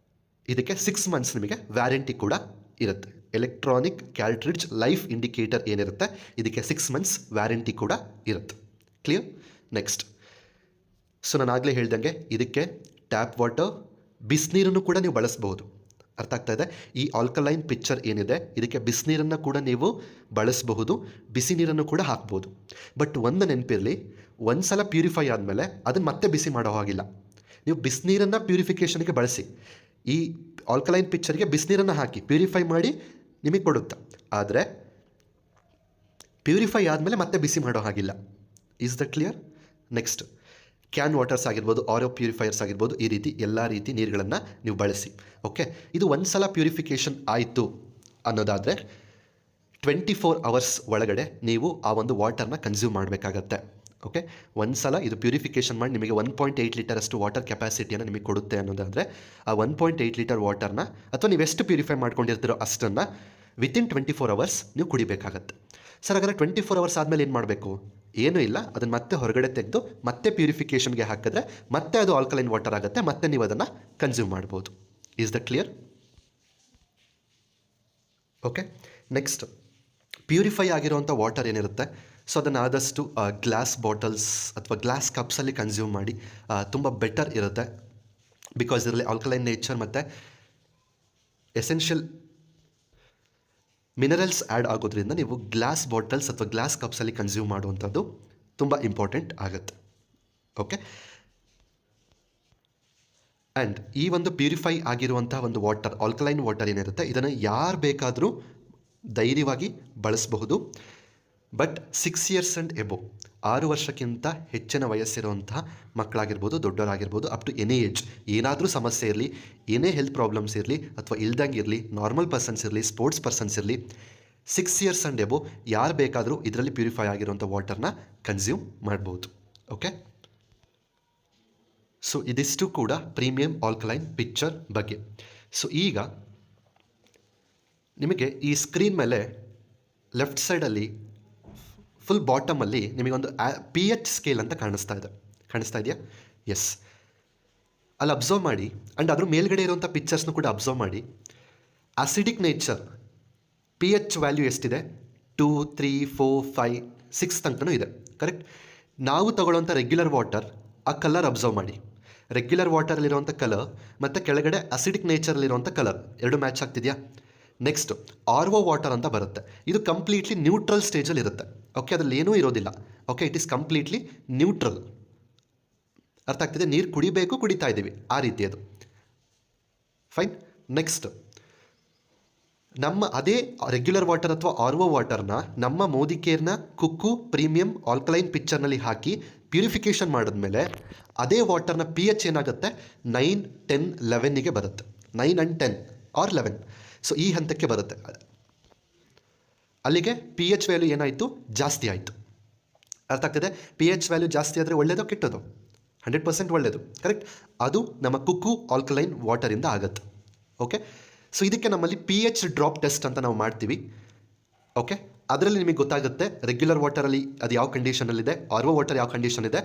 ಇದಕ್ಕೆ 6 ಮಂತ್ಸ್ ನಿಮಗೆ ವ್ಯಾರಂಟಿ ಕೂಡ ಇರುತ್ತೆ. ಎಲೆಕ್ಟ್ರಾನಿಕ್ ಕ್ಯಾಟ್ರಿಡ್ಜ್ ಲೈಫ್ ಇಂಡಿಕೇಟರ್ ಏನಿರುತ್ತೆ ಇದಕ್ಕೆ 6 ಮಂತ್ಸ್ ವ್ಯಾರಂಟಿ ಕೂಡ ಇರುತ್ತೆ. ಕ್ಲಿಯರ್? ನೆಕ್ಸ್ಟ್, ಸೊ ನಾನು ಆಗಲೇ ಹೇಳ್ದಂಗೆ ಇದಕ್ಕೆ ಟ್ಯಾಪ್ ವಾಟರ್, ಬಿಸಿನೀರನ್ನು ಕೂಡ ನೀವು ಬಳಸ್ಬೋದು. ಅರ್ಥ ಆಗ್ತಾ ಇದೆ? ಈ ಆಲ್ಕಲೈನ್ ಪಿಕ್ಚರ್ ಏನಿದೆ ಇದಕ್ಕೆ ಬಿಸಿನೀರನ್ನು ಕೂಡ ನೀವು ಬಳಸಬಹುದು, ಬಿಸಿ ನೀರನ್ನು ಕೂಡ ಹಾಕ್ಬೋದು. ಬಟ್ ಒಂದು ನೆನಪಿರಲಿ, ಒಂದು ಸಲ ಪ್ಯೂರಿಫೈ ಆದಮೇಲೆ ಅದನ್ನು ಮತ್ತೆ ಬಿಸಿ ಮಾಡೋ ಹಾಗಿಲ್ಲ. ನೀವು ಬಿಸಿನೀರನ್ನು ಪ್ಯೂರಿಫಿಕೇಷನ್ಗೆ ಬಳಸಿ. ಈ ಆಲ್ಕಲೈನ್ ಪಿಕ್ಚರ್ಗೆ ಬಿಸಿನೀರನ್ನು ಹಾಕಿ ಪ್ಯೂರಿಫೈ ಮಾಡಿ ನಿಮಗೆ ಕೊಡುತ್ತೆ. ಆದರೆ ಪ್ಯೂರಿಫೈ ಆದಮೇಲೆ ಮತ್ತೆ ಬಿಸಿ ಮಾಡೋ ಹಾಗಿಲ್ಲ. Is the clear? Next, can waters ಆಗಿರ್ಬೋದು, RO ಪ್ಯೂರಿಫೈಯರ್ಸ್ ಆಗಿರ್ಬೋದು, ಈ ರೀತಿ ಎಲ್ಲ ರೀತಿ ನೀರುಗಳನ್ನು ನೀವು ಬಳಸಿ. ಓಕೆ. ಇದು ಒಂದು ಸಲ ಪ್ಯೂರಿಫಿಕೇಷನ್ ಆಯಿತು ಅನ್ನೋದಾದರೆ 24 ಅವರ್ಸ್ ಒಳಗಡೆ ನೀವು ಆ ಒಂದು ವಾಟರ್ನ ಕನ್ಸ್ಯೂಮ್ ಮಾಡಬೇಕಾಗತ್ತೆ. ಓಕೆ. ಒಂದು ಸಲ ಇದು ಪ್ಯೂರಿಫಿಕೇಷನ್ ಮಾಡಿ ನಿಮಗೆ 1.8 ಲೀಟರ್ ಅಷ್ಟು ವಾಟರ್ ಕೆಪಾಸಿಟಿಯನ್ನು ನಿಮಗೆ ಕೊಡುತ್ತೆ ಅನ್ನೋದಾದರೆ ಆ 1.8 ಲೀಟರ್ ವಾಟರ್ನ, ಅಥವಾ ನೀವು ಎಷ್ಟು ಪ್ಯೂರಿಫೈ ಮಾಡ್ಕೊಂಡಿರ್ತೀರೋ ಅಷ್ಟನ್ನು ವಿತಿನ್ 24 ಅವರ್ಸ್ ನೀವು ಕುಡಿಬೇಕಾಗತ್ತೆ. ಸರ್ ಹಾಗಾದರೆ 24 ಅವರ್ಸ್ ಆದಮೇಲೆ ಏನು ಮಾಡಬೇಕು? ಏನೂ ಇಲ್ಲ, ಅದನ್ನು ಮತ್ತೆ ಹೊರಗಡೆ ತೆಗೆದು ಮತ್ತೆ ಪ್ಯೂರಿಫಿಕೇಷನ್ಗೆ ಹಾಕಿದ್ರೆ ಮತ್ತೆ ಅದು ಆಲ್ಕಲೈನ್ ವಾಟರ್ ಆಗುತ್ತೆ, ಮತ್ತೆ ನೀವು ಅದನ್ನು ಕನ್ಸ್ಯೂಮ್ ಮಾಡ್ಬೋದು. Is the clear? Okay. Next, purify ಆಗಿರುವಂಥ ವಾಟರ್ ಏನಿರುತ್ತೆ ಸೊ ಅದನ್ನು ಆದಷ್ಟು ಗ್ಲಾಸ್ ಬಾಟಲ್ಸ್ ಅಥವಾ ಗ್ಲಾಸ್ ಕಪ್ಸಲ್ಲಿ ಕನ್ಸ್ಯೂಮ್ ಮಾಡಿ, ತುಂಬ ಬೆಟರ್ ಇರುತ್ತೆ. ಬಿಕಾಸ್ ಇದರಲ್ಲಿ ಆಲ್ಕಲೈನ್ ನೇಚರ್ ಮತ್ತು ಎಸೆನ್ಷಿಯಲ್ ಮಿನರಲ್ಸ್ ಆ್ಯಡ್ ಆಗೋದ್ರಿಂದ ನೀವು ಗ್ಲಾಸ್ ಬಾಟಲ್ಸ್ ಅಥವಾ ಗ್ಲಾಸ್ ಕಪ್ಸಲ್ಲಿ ಕನ್ಸ್ಯೂಮ್ ಮಾಡುವಂಥದ್ದು ತುಂಬ ಇಂಪಾರ್ಟೆಂಟ್ ಆಗುತ್ತೆ. ಓಕೆ. ಆ್ಯಂಡ್ ಈ ಒಂದು ಪ್ಯೂರಿಫೈ ಆಗಿರುವಂಥ ಒಂದು ವಾಟರ್, ಆಲ್ಕಲೈನ್ ವಾಟರ್ ಏನಿರುತ್ತೆ ಇದನ್ನು ಯಾರು ಬೇಕಾದರೂ ಧೈರ್ಯವಾಗಿ ಬಳಸಬಹುದು. ಬಟ್ 6 ಇಯರ್ಸ್ ಆ್ಯಂಡ್ ಎಬೋ, 6 ವರ್ಷಕ್ಕಿಂತ ಹೆಚ್ಚಿನ ವಯಸ್ಸಿರುವಂತಹ ಮಕ್ಕಳಾಗಿರ್ಬೋದು, ದೊಡ್ಡವರಾಗಿರ್ಬೋದು, ಅಪ್ ಟು ಎನಿ ಏಜ್, ಏನಾದರೂ ಸಮಸ್ಯೆ ಇರಲಿ, ಏನೇ ಹೆಲ್ತ್ ಪ್ರಾಬ್ಲಮ್ಸ್ ಇರಲಿ ಅಥವಾ ಇಲ್ದಂಗೆ ಇರಲಿ, ನಾರ್ಮಲ್ ಪರ್ಸನ್ಸ್ ಇರಲಿ, ಸ್ಪೋರ್ಟ್ಸ್ ಪರ್ಸನ್ಸ್ ಇರಲಿ, 6 ಇಯರ್ಸ್ ಆ್ಯಂಡ್ ಎಬೋ ಯಾರು ಬೇಕಾದರೂ ಇದರಲ್ಲಿ ಪ್ಯೂರಿಫೈ ಆಗಿರುವಂಥ ವಾಟರ್ನ ಕನ್ಸ್ಯೂಮ್ ಮಾಡ್ಬೋದು. ಓಕೆ. ಸೊ ಇದಿಷ್ಟು ಕೂಡ ಪ್ರೀಮಿಯಂ ಆಲ್ಕಲೈನ್ ಪಿಕ್ಚರ್ ಬಗ್ಗೆ. ಸೊ ಈಗ ನಿಮಗೆ ಈ ಸ್ಕ್ರೀನ್ ಮೇಲೆ ಲೆಫ್ಟ್ ಸೈಡಲ್ಲಿ ಫುಲ್ ಬಾಟಮಲ್ಲಿ ನಿಮಗೊಂದು pH ಸ್ಕೇಲ್ ಅಂತ ಕಾಣಿಸ್ತಾ ಇದೆಯಾ? ಎಸ್. ಅಲ್ಲಿ ಅಬ್ಸರ್ವ್ ಮಾಡಿ, ಆ್ಯಂಡ್ ಅದ್ರ ಮೇಲ್ಗಡೆ ಇರುವಂಥ ಪಿಕ್ಚರ್ಸ್ನು ಕೂಡ ಅಬ್ಸರ್ವ್ ಮಾಡಿ. ಅಸಿಡಿಕ್ ನೇಚರ್ pH ವ್ಯಾಲ್ಯೂ ಎಷ್ಟಿದೆ? 2, 3, 4, 5, 6 ತನಕನೂ ಇದೆ. ಕರೆಕ್ಟ್? ನಾವು ತಗೊಳ್ಳೋಂಥ ರೆಗ್ಯುಲರ್ ವಾಟರ್, ಆ ಕಲರ್ ಅಬ್ಸರ್ವ್ ಮಾಡಿ. ರೆಗ್ಯುಲರ್ ವಾಟರಲ್ಲಿರುವಂಥ ಕಲರ್ ಮತ್ತು ಕೆಳಗಡೆ ಅಸಿಡಿಕ್ ನೇಚರಲ್ಲಿರುವಂಥ ಕಲರ್ ಎರಡು ಮ್ಯಾಚ್ ಆಗ್ತಿದೆಯಾ? ನೆಕ್ಸ್ಟ್, RO ವಾಟರ್ ಅಂತ ಬರುತ್ತೆ. ಇದು ಕಂಪ್ಲೀಟ್ಲಿ ನ್ಯೂಟ್ರಲ್ ಸ್ಟೇಜಲ್ಲಿ ಇರುತ್ತೆ. ಓಕೆ. ಅದರಲ್ಲಿ ಏನೂ ಇರೋದಿಲ್ಲ. Okay. It is completely neutral. ಅರ್ಥ ಆಗ್ತಿದೆ? ನೀರು ಕುಡಿಬೇಕು, ಕುಡಿತಾ ಇದ್ದೀವಿ, ಆ ರೀತಿ ಅದು. ಫೈನ್. ನೆಕ್ಸ್ಟ್, ನಮ್ಮ ಅದೇ ರೆಗ್ಯುಲರ್ ವಾಟರ್ ಅಥವಾ RO ವಾಟರ್ನ ನಮ್ಮ ಮೋದಿ ಕೇರ್ನ ಕುಕ್ಕು ಪ್ರೀಮಿಯಂ ಆಲ್ಕಲೈನ್ ಪಿಕ್ಚರ್ನಲ್ಲಿ ಹಾಕಿ ಪ್ಯೂರಿಫಿಕೇಷನ್ ಮಾಡಿದ್ಮೇಲೆ ಅದೇ ವಾಟರ್ನ pH ಏನಾಗುತ್ತೆ? 9, 10, 11ಗೆ ಬರುತ್ತೆ. 9 and 10 or 11. ಸೊ ಈ ಹಂತಕ್ಕೆ ಬರುತ್ತೆ. ಅಲ್ಲಿಗೆ pH ವ್ಯಾಲ್ಯೂ ಏನಾಯಿತು? ಜಾಸ್ತಿ ಆಯಿತು. ಅರ್ಥ ಆಗ್ತದೆ? pH ವ್ಯಾಲ್ಯೂ ಜಾಸ್ತಿ ಆದರೆ ಒಳ್ಳೆಯದು ಕೆಟ್ಟದು? 100% ಒಳ್ಳೆಯದು. ಕರೆಕ್ಟ್? ಅದು ನಮ್ಮ ಕುಕ್ಕು ಆಲ್ಕಲೈನ್ ವಾಟರಿಂದ ಆಗುತ್ತೆ. ಓಕೆ. ಸೊ ಇದಕ್ಕೆ ನಮ್ಮಲ್ಲಿ pH ಡ್ರಾಪ್ ಟೆಸ್ಟ್ ಅಂತ ನಾವು ಮಾಡ್ತೀವಿ. ಓಕೆ. ಅದರಲ್ಲಿ ನಿಮಗೆ ಗೊತ್ತಾಗುತ್ತೆ ರೆಗ್ಯುಲರ್ ವಾಟರಲ್ಲಿ ಅದು ಯಾವ ಕಂಡೀಷನಲ್ಲಿದೆ, RO ವಾಟರ್ ಯಾವ ಕಂಡೀಷನ್ ಇದೆ.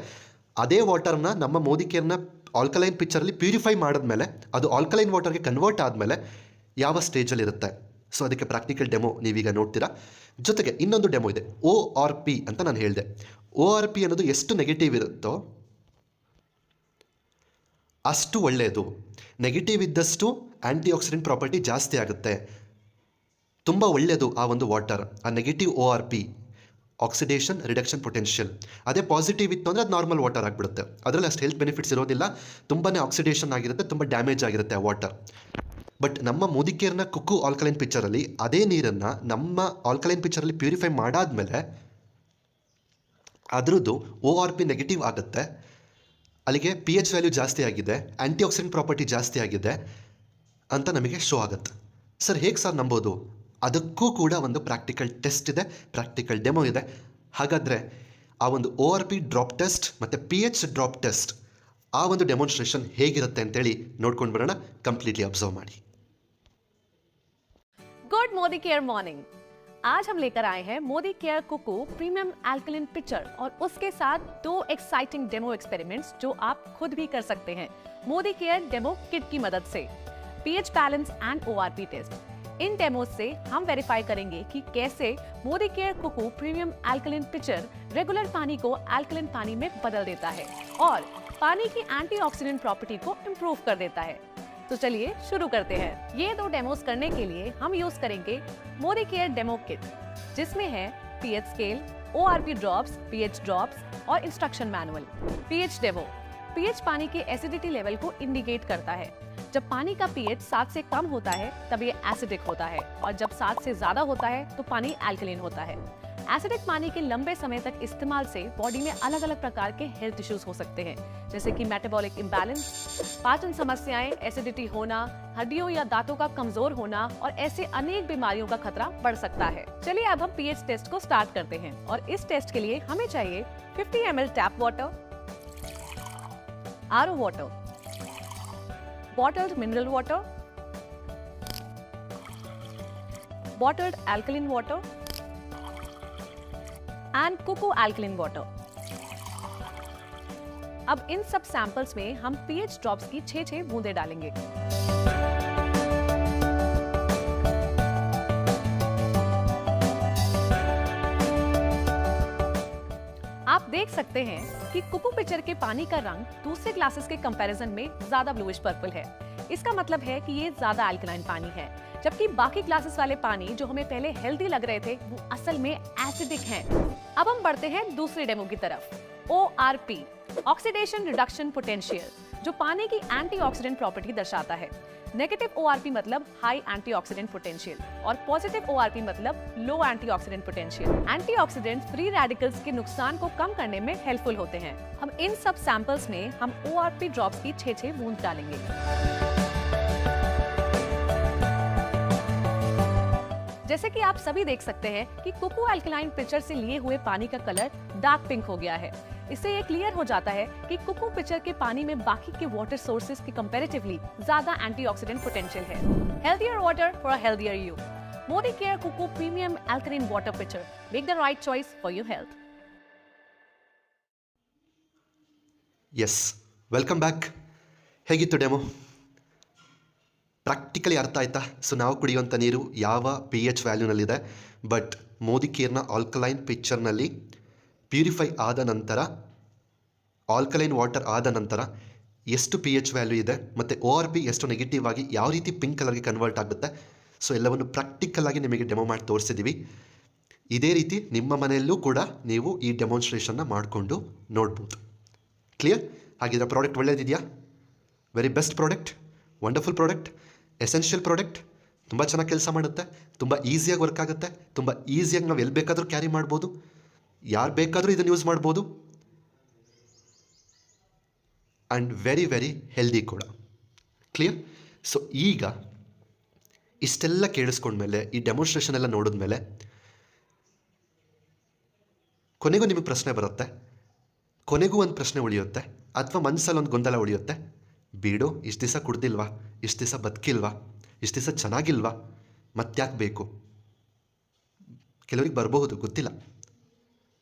ಅದೇ ವಾಟರ್ನ ನಮ್ಮ ಮೋದಿ ಕೇರ್ನ ಆಲ್ಕಲೈನ್ ಪಿಕ್ಚರಲ್ಲಿ ಪ್ಯೂರಿಫೈ ಮಾಡಿದ್ಮೇಲೆ ಅದು ಆಲ್ಕಲೈನ್ ವಾಟರ್ಗೆ ಕನ್ವರ್ಟ್ ಆದಮೇಲೆ ಯಾವ ಸ್ಟೇಜಲ್ಲಿರುತ್ತೆ. ಸೊ ಅದಕ್ಕೆ ಪ್ರಾಕ್ಟಿಕಲ್ ಡೆಮೋ ನೀವೀಗ ನೋಡ್ತೀರಾ. ಜೊತೆಗೆ ಇನ್ನೊಂದು ಡೆಮೋ ಇದೆ, ORP ಅಂತ ನಾನು ಹೇಳಿದೆ. ORP ಅನ್ನೋದು ಎಷ್ಟು ನೆಗೆಟಿವ್ ಇರುತ್ತೋ ಅಷ್ಟು ಒಳ್ಳೆಯದು. ನೆಗೆಟಿವ್ ಇದ್ದಷ್ಟು ಆ್ಯಂಟಿ ಆಕ್ಸಿಡೆಂಟ್ ಪ್ರಾಪರ್ಟಿ ಜಾಸ್ತಿ ಆಗುತ್ತೆ. ತುಂಬ ಒಳ್ಳೆಯದು ಆ ಒಂದು ವಾಟರ್, ಆ negative ORP, oxidation reduction potential. ಅದೇ ಪಾಸಿಟಿವ್ ಇತ್ತು ಅಂದರೆ ಅದು ನಾರ್ಮಲ್ ವಾಟರ್ ಆಗಿಬಿಡುತ್ತೆ. ಅದರಲ್ಲಿ ಅಷ್ಟು ಹೆಲ್ತ್ ಬೆನಿಫಿಟ್ಸ್ ಇರೋದಿಲ್ಲ, ತುಂಬಾ ಆಕ್ಸಿಡೇಷನ್ ಆಗಿರುತ್ತೆ, ತುಂಬ ಡ್ಯಾಮೇಜ್ ಆಗಿರುತ್ತೆ ಆ ವಾಟರ್. ಬಟ್ ನಮ್ಮ ಮೋದಿ ಕೇರ್ನ ಕುಕ್ಕು ಆಲ್ಕಲೈನ್ ಪಿಕ್ಚರಲ್ಲಿ ಅದೇ ನೀರನ್ನು ನಮ್ಮ ಆಲ್ಕಲೈನ್ ಪಿಕ್ಚರಲ್ಲಿ ಪ್ಯೂರಿಫೈ ಮಾಡಾದಮೇಲೆ ಅದರದ್ದು ORP ನೆಗೆಟಿವ್ ಆಗುತ್ತೆ, ಅಲ್ಲಿಗೆ pH ವ್ಯಾಲ್ಯೂ ಜಾಸ್ತಿ ಆಗಿದೆ, ಆ್ಯಂಟಿ ಆಕ್ಸಿಡೆಂಟ್ ಪ್ರಾಪರ್ಟಿ ಜಾಸ್ತಿ ಆಗಿದೆ ಅಂತ ನಮಗೆ ಶೋ ಆಗುತ್ತೆ. ಸರ್ ಹೇಗೆ ಸರ್ ನಂಬೋದು? ಅದಕ್ಕೂ ಕೂಡ ಒಂದು ಪ್ರಾಕ್ಟಿಕಲ್ ಟೆಸ್ಟ್ ಇದೆ, ಪ್ರಾಕ್ಟಿಕಲ್ ಡೆಮೋ ಇದೆ. ಹಾಗಾದರೆ ಆ ಒಂದು ORP ಡ್ರಾಪ್ ಟೆಸ್ಟ್ ಮತ್ತು pH ಡ್ರಾಪ್ ಟೆಸ್ಟ್, ಆ ಒಂದು ಡೆಮಾನ್ಸ್ಟ್ರೇಷನ್ ಹೇಗಿರುತ್ತೆ ಅಂತೇಳಿ ನೋಡ್ಕೊಂಡು ಬರೋಣ. ಕಂಪ್ಲೀಟ್ಲಿ ಅಬ್ಸರ್ವ್ ಮಾಡಿ. Good Modicare morning. आज हम लेकर आए हैं Modicare Kuku premium alkaline pitcher और उसके साथ 2 एक्साइटिंग डेमो एक्सपेरिमेंट्स जो आप खुद भी कर सकते हैं मोदी केयर डेमो किट की मदद से। pH balance and ORP test. इन डेमो से हम वेरीफाई करेंगे कि कैसे Modicare Kuku premium alkaline pitcher regular पानी को एल्कलिन पानी में बदल देता है और पानी की एंटीऑक्सीडेंट प्रॉपर्टी को इम्प्रूव कर देता है। तो चलिए शुरू करते हैं। ये 2 डेमोस करने के लिए हम यूज करेंगे मोदी केयर डेमो किट, जिसमें है pH scale, ORP drops, pH drops और instruction manual. pH demo. pH पानी के एसिडिटी लेवल को इंडिकेट करता है। जब पानी का pH 7 से कम होता है तब ये एसिडिक होता है और जब 7 से ज्यादा होता है तो पानी एल्कलिन होता है। एसिडिक पानी के लंबे समय तक इस्तेमाल से बॉडी में अलग अलग प्रकार के हेल्थ इश्यूज हो सकते हैं, जैसे कि मेटाबॉलिक इम्बैलेंस, पाचन समस्याएं, एसिडिटी होना, हड्डियों या दांतों का कमजोर होना और ऐसे अनेक बीमारियों का खतरा बढ़ सकता है। चलिए अब हम pH टेस्ट को स्टार्ट करते हैं और इस टेस्ट के लिए हमें चाहिए 50 ml tap water, RO water, bottled mineral water, bottled alkaline water and Kuku alkaline water. अब इन सब सैंपल्स में हम pH ड्रॉप्स की 6-6 बूंदें डालेंगे। आप देख सकते हैं कि कुकू पिक्चर के पानी का रंग दूसरे ग्लासेस के कंपैरिजन में ज्यादा ब्लूइश पर्पल है। इसका मतलब है कि ये ज्यादा अल्कलाइन पानी है, जबकि बाकी ग्लासेस वाले पानी जो हमें पहले हेल्दी लग रहे थे वो असल में एसिडिक हैं। अब हम बढ़ते हैं दूसरी डेमो की तरफ। ORP, ऑक्सीडेशन रिडक्शन पोटेंशियल, जो पानी की एंटीऑक्सीडेंट प्रॉपर्टी दर्शाता है। नेगेटिव ORP मतलब हाई एंटीऑक्सीडेंट पोटेंशियल और पॉजिटिव ORP मतलब low antioxidant potential. Antioxidant free radicals के नुकसान को कम करने में हेल्पफुल होते हैं। हम इन सब सैंपल्स में हम ORP ड्रॉप्स की 6-6 बूंद डालेंगे। जैसे कि आप सभी देख सकते हैं कि कुकू अल्कलाइन पिक्चर से लिए हुए पानी का कलर डार्क पिंक हो गया है। इससे ये क्लियर हो जाता है कि कुकू पिक्चर के पानी में बाकी के वाटर सोर्सेज के कंपैरेटिवली ज्यादा एंटीऑक्सीडेंट पोटेंशियल है। Healthier water for a healthier you. Modi care Kuku premium alkaline water picture. Make the right choice for your health. S, welcome back. ಹೇಗಿತ್ತು ಡೆಮೋ? ಪ್ರಾಕ್ಟಿಕಲಿ ಅರ್ಥ ಆಯ್ತಾ? ಸೊ ನಾವು ಕುಡಿಯುವಂಥ ನೀರು ಯಾವ pH ವ್ಯಾಲ್ಯೂನಲ್ಲಿದೆ, but Modi ಕೇರ್ನ alkaline ಪಿಕ್ಚರ್ನಲ್ಲಿ purify ಆದ ನಂತರ, alkaline water ಆದ ನಂತರ ಎಷ್ಟು pH ವ್ಯಾಲ್ಯೂ ಇದೆ ಮತ್ತು ORP ಎಷ್ಟು ನೆಗೆಟಿವ್ ಆಗಿ ಯಾವ ರೀತಿ ಪಿಂಕ್ ಕಲರ್ಗೆ ಕನ್ವರ್ಟ್ ಆಗುತ್ತೆ, ಸೊ ಎಲ್ಲವನ್ನು ಪ್ರಾಕ್ಟಿಕಲ್ ಆಗಿ ನಿಮಗೆ ಡೆಮೋ ಮಾಡಿ ತೋರಿಸಿದ್ದೀವಿ. ಇದೇ ರೀತಿ ನಿಮ್ಮ ಮನೆಯಲ್ಲೂ ಕೂಡ ನೀವು ಈ ಡೆಮಾನ್ಸ್ಟ್ರೇಷನ್ನ ಮಾಡಿಕೊಂಡು ನೋಡ್ಬೋದು. ಕ್ಲಿಯರ್? ಹಾಗಿದ್ರೆ ಪ್ರಾಡಕ್ಟ್ ಒಳ್ಳೆಯದಿದೆಯಾ? Very best product, wonderful product, essential product, ತುಂಬ ಚೆನ್ನಾಗಿ ಕೆಲಸ ಮಾಡುತ್ತೆ, ತುಂಬ ಈಸಿಯಾಗಿ ವರ್ಕ್ ಆಗುತ್ತೆ, ತುಂಬ ಈಸಿಯಾಗಿ ನಾವು ಎಲ್ಲಿ ಬೇಕಾದರೂ ಕ್ಯಾರಿ ಮಾಡ್ಬೋದು, ಯಾರು ಬೇಕಾದರೂ ಇದನ್ನು ಯೂಸ್ ಮಾಡ್ಬೋದು, ಆ್ಯಂಡ್ ವೆರಿ ವೆರಿ ಹೆಲ್ದಿ ಕೂಡ. ಕ್ಲಿಯರ್? ಸೊ ಈಗ ಇಷ್ಟೆಲ್ಲ ಕೇಳಿಸ್ಕೊಂಡ್ಮೇಲೆ, ಈ ಡೆಮಾನ್ಸ್ಟ್ರೇಷನ್ ಎಲ್ಲ ನೋಡಿದ್ಮೇಲೆ ಕೊನೆಗೂ ನಿಮಗೆ ಪ್ರಶ್ನೆ ಬರುತ್ತೆ, ಕೊನೆಗೂ ಒಂದು ಪ್ರಶ್ನೆ ಉಳಿಯುತ್ತೆ, ಅಥವಾ ಮನಸ್ಸಲ್ಲಿ ಒಂದು ಗೊಂದಲ ಉಳಿಯುತ್ತೆ. ಬೀಡು, ಇಷ್ಟು ದಿವಸ ಕುಡ್ದಿಲ್ವಾ, ಇಷ್ಟು ದಿವಸ ಬದುಕಿಲ್ವಾ, ಇಷ್ಟು ದಿವಸ ಚೆನ್ನಾಗಿಲ್ವಾ, ಮತ್ತ್ಯಾಕೆ ಬೇಕು? ಕೆಲವರಿಗೆ ಬರಬಹುದು, ಗೊತ್ತಿಲ್ಲ.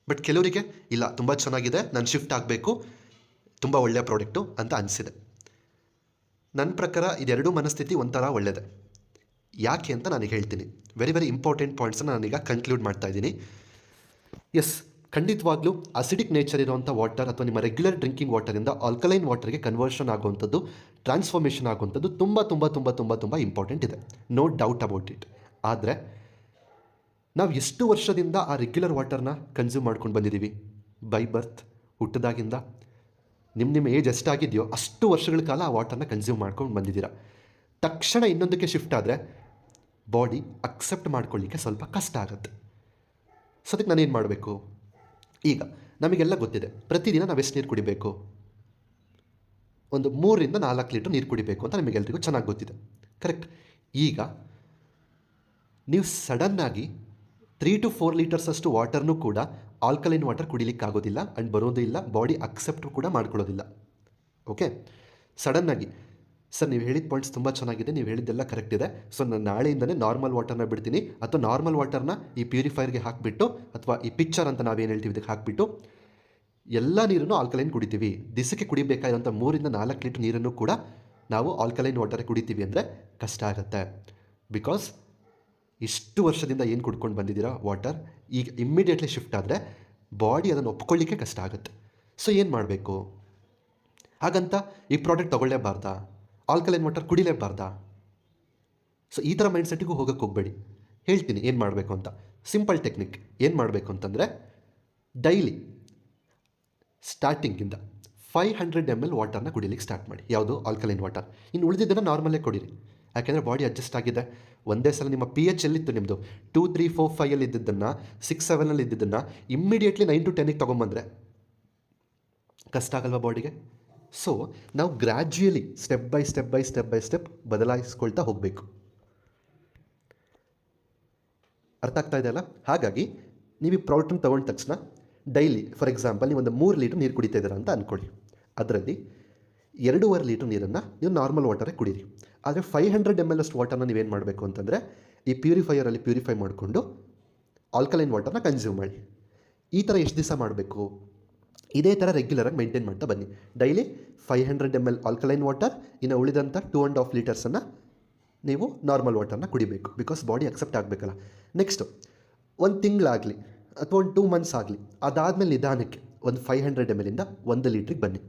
ಬಟ್ ಕೆಲವರಿಗೆ ಇಲ್ಲ, ತುಂಬ ಚೆನ್ನಾಗಿದೆ, ನಾನು ಶಿಫ್ಟ್ ಆಗಬೇಕು, ತುಂಬ ಒಳ್ಳೆಯ ಪ್ರಾಡಕ್ಟು ಅಂತ ಅನಿಸಿದೆ. ನನ್ನ ಪ್ರಕಾರ ಇದೆರಡೂ ಮನಸ್ಥಿತಿ ಒಂಥರ ಒಳ್ಳೆಯದೇ. ಯಾಕೆ ಅಂತ ನನಗೆ ಹೇಳ್ತೀನಿ. ವೆರಿ ವೆರಿ ಇಂಪಾರ್ಟೆಂಟ್ ಪಾಯಿಂಟ್ಸನ್ನು ನಾನೀಗ ಕನ್ಕ್ಲೂಡ್ ಮಾಡ್ತಾ ಇದ್ದೀನಿ. ಎಸ್, ಖಂಡಿತವಾಗ್ಲೂ ಅಸಿಡಿಕ್ ನೇಚರ್ ಇರುವಂಥ ವಾಟರ್ ಅಥವಾ ನಿಮ್ಮ ರೆಗ್ಯುಲರ್ ಡ್ರಿಂಕಿಂಗ್ ವಾಟರಿಂದ ಆಲ್ಕಲೈನ್ ವಾಟರ್ಗೆ ಕನ್ವರ್ಷನ್ ಆಗುವಂಥದ್ದು, ಟ್ರಾನ್ಸ್ಫಾರ್ಮೇಷನ್ ಆಗುವಂಥದ್ದು ತುಂಬ ಇಂಪಾರ್ಟೆಂಟ್ ಇದೆ. No doubt about it. ಆದರೆ ನಾವು ಎಷ್ಟು ವರ್ಷದಿಂದ ಆ ರೆಗ್ಯುಲರ್ ವಾಟರ್ನ ಕನ್ಸ್ಯೂಮ್ ಮಾಡ್ಕೊಂಡು ಬಂದಿದ್ದೀವಿ? ಬೈ ಬರ್ತ್, ಹುಟ್ಟಿದಾಗಿಂದ ನಿಮ್ಮ ಏಜ್ ಎಷ್ಟಾಗಿದೆಯೋ ಅಷ್ಟು ವರ್ಷಗಳ ಕಾಲ ಆ ವಾಟರ್ನ ಕನ್ಸ್ಯೂಮ್ ಮಾಡ್ಕೊಂಡು ಬಂದಿದ್ದೀರಾ. ತಕ್ಷಣ ಇನ್ನೊಂದಕ್ಕೆ ಶಿಫ್ಟ್ ಆದರೆ ಬಾಡಿ ಅಕ್ಸೆಪ್ಟ್ ಮಾಡ್ಕೊಳ್ಳಿಕ್ಕೆ ಸ್ವಲ್ಪ ಕಷ್ಟ ಆಗುತ್ತೆ. ಸೊ ಅದಕ್ಕೆ ನಾನೇನು ಮಾಡಬೇಕು? ಈಗ ನಮಗೆಲ್ಲ ಗೊತ್ತಿದೆ, ಪ್ರತಿದಿನ ನಾವು ಎಷ್ಟು ನೀರು ಕುಡಿಬೇಕು? ಒಂದು 3 ರಿಂದ 4 ಲೀಟರ್ ನೀರು ಕುಡಿಬೇಕು ಅಂತ ನಿಮಗೆಲ್ರಿಗೂ ಚೆನ್ನಾಗಿ ಗೊತ್ತಿದೆ, ಕರೆಕ್ಟ್? ಈಗ ನೀವು ಸಡನ್ನಾಗಿ 3 to 4 ಲೀಟರ್ಸ್ ಅಷ್ಟು ವಾಟರ್ನೂ ಕೂಡ ಆಲ್ಕಲೈನ್ ವಾಟರ್ ಕುಡಿಲಿಕ್ಕಾಗೋದಿಲ್ಲ ಆ್ಯಂಡ್ ಬರೋದೇ ಇಲ್ಲ, ಬಾಡಿ ಅಕ್ಸೆಪ್ಟ್ ಕೂಡ ಮಾಡ್ಕೊಳ್ಳೋದಿಲ್ಲ. ಓಕೆ, ಸಡನ್ನಾಗಿ ಸರ್ ನೀವು ಹೇಳಿದ ಪಾಯಿಂಟ್ಸ್ ತುಂಬ ಚೆನ್ನಾಗಿದೆ, ನೀವು ಹೇಳಿದ್ದೆಲ್ಲ ಕರೆಕ್ಟ್ ಇದೆ, ಸೊ ನಾನು ನಾಳೆಯಿಂದನೇ ನಾರ್ಮಲ್ ವಾಟರ್ನ ಬಿಡ್ತೀನಿ, ಅಥವಾ ನಾರ್ಮಲ್ ವಾಟರ್ನ ಈ ಪ್ಯೂರಿಫೈರ್ಗೆ ಹಾಕಿಬಿಟ್ಟು, ಅಥವಾ ಈ ಪಿಕ್ಚರ್ ಅಂತ ನಾವೇನು ಹೇಳ್ತೀವಿ ಇದಕ್ಕೆ ಹಾಕಿಬಿಟ್ಟು ಎಲ್ಲ ನೀರನ್ನು ಆಲ್ಕಲೈನ್ ಕುಡಿತೀವಿ. ದಿವಸಕ್ಕೆ ಕುಡಿಬೇಕಾಗಿರೋಂಥ 3 ರಿಂದ 4 ಲೀಟರ್ ನೀರನ್ನು ಕೂಡ ನಾವು ಆಲ್ಕಲೈನ್ ವಾಟರ್ ಕುಡಿತೀವಿ ಅಂದರೆ ಕಷ್ಟ ಆಗುತ್ತೆ. ಬಿಕಾಸ್ ಇಷ್ಟು ವರ್ಷದಿಂದ ಏನು ಕುಡ್ಕೊಂಡು ಬಂದಿದ್ದೀರಾ ವಾಟರ್, ಈಗ ಇಮ್ಮಿಡಿಯೇಟ್ಲಿ ಶಿಫ್ಟ್ ಆದರೆ ಬಾಡಿ ಅದನ್ನು ಒಪ್ಕೊಳ್ಳಿಕ್ಕೆ ಕಷ್ಟ ಆಗುತ್ತೆ. ಸೊ ಏನು ಮಾಡಬೇಕು? ಹಾಗಂತ ಈ ಪ್ರಾಡಕ್ಟ್ ತೊಗೊಳ್ಳೇಬಾರ್ದಾ? ಆಲ್ಕಲೈನ್ ವಾಟರ್ ಕುಡಿಲೇಬಾರ್ದಾ? ಸೊ ಈ ಥರ ಮೈಂಡ್ಸೆಟ್ಟಿಗೂ ಹೋಗೋಕ್ಕೆ ಹೋಗಬೇಡಿ. ಹೇಳ್ತೀನಿ ಏನು ಮಾಡಬೇಕು ಅಂತ. ಸಿಂಪಲ್ ಟೆಕ್ನಿಕ್ ಏನು ಮಾಡಬೇಕು ಅಂತಂದರೆ, ಡೈಲಿ ಸ್ಟಾರ್ಟಿಂಗಿಂದ 500 ml ವಾಟರ್ನ ಕುಡಿಲಿಕ್ಕೆ ಸ್ಟಾರ್ಟ್ ಮಾಡಿ. ಯಾವುದು? Alkaline water. ಇನ್ನು ಉಳಿದಿದ್ದನ್ನು ನಾರ್ಮಲ್ಲೇ ಕುಡೀರಿ, ಯಾಕೆಂದರೆ ಬಾಡಿ ಅಡ್ಜಸ್ಟ್ ಆಗಿದೆ. ಒಂದೇ ಸಲ ನಿಮ್ಮ pH ಎಲ್ಲಿತ್ತು ನಿಮ್ಮದು 2, 3, 4, 5 ಇದ್ದಿದ್ದನ್ನು 6, 7 ಇದ್ದಿದ್ದನ್ನು ಇಮ್ಮಿಡಿಯೇಟ್ಲಿ 9 to 10ಗೆ ತೊಗೊಂಬಂದರೆ ಕಷ್ಟ ಆಗಲ್ವಾ ಬಾಡಿಗೆ? ಸೊ ನಾವು ಗ್ರ್ಯಾಜುಯಲಿ ಸ್ಟೆಪ್ ಬೈ ಸ್ಟೆಪ್ ಬದಲಾಯಿಸ್ಕೊಳ್ತಾ ಹೋಗಬೇಕು. ಅರ್ಥ ಆಗ್ತಾ ಇದೆಯಲ್ಲ? ಹಾಗಾಗಿ ನೀವು ಈ ಪ್ರಾಡಕ್ಟನ್ನು ತೊಗೊಂಡ ತಕ್ಷಣ ಡೈಲಿ ಫಾರ್ ಎಕ್ಸಾಂಪಲ್ ನೀವು ಒಂದು 3 ಲೀಟರ್ ನೀರು ಕುಡಿತಾ ಇದ್ದೀರಾ ಅಂತ ಅಂದ್ಕೊಳ್ಳಿ. ಅದರಲ್ಲಿ 2.5 ಲೀಟರ್ ನೀರನ್ನು ನೀವು ನಾರ್ಮಲ್ ವಾಟರೇ ಕುಡೀರಿ. ಆದರೆ 500 ml ಅಷ್ಟು ವಾಟರ್ನ ನೀವೇನು ಮಾಡಬೇಕು ಅಂತಂದರೆ ಈ ಪ್ಯೂರಿಫೈಯರಲ್ಲಿ ಪ್ಯೂರಿಫೈ ಮಾಡಿಕೊಂಡು ಆಲ್ಕಲೈನ್ ವಾಟರ್ನ ಕನ್ಸ್ಯೂಮ್ ಮಾಡಿ. ಈ ಥರ ಎಷ್ಟು ದಿವಸ ಮಾಡಬೇಕು? ಇದೇ ಥರ ರೆಗ್ಯುಲರಾಗಿ ಮೇಂಟೈನ್ ಮಾಡ್ತಾ ಬನ್ನಿ. ಡೈಲಿ 500 ml ಆಲ್ಕಲೈನ್ ವಾಟರ್, ಇನ್ನು ಉಳಿದಂಥ 2.5 ಲೀಟರ್ಸನ್ನು ನೀವು ನಾರ್ಮಲ್ ವಾಟರ್ನ ಕುಡಿಬೇಕು. ಬಿಕಾಸ್ ಬಾಡಿ ಅಕ್ಸೆಪ್ಟ್ ಆಗಬೇಕಲ್ಲ. ನೆಕ್ಸ್ಟು 1 ತಿಂಗಳಾಗಲಿ ಅಥವಾ ಒಂದು 2 ಮಂತ್ಸ್ ಆಗಲಿ, ಅದಾದಮೇಲೆ ನಿಧಾನಕ್ಕೆ ಒಂದು 500 ml 1 ಲೀಟ್ರಿಗೆ ಬನ್ನಿ.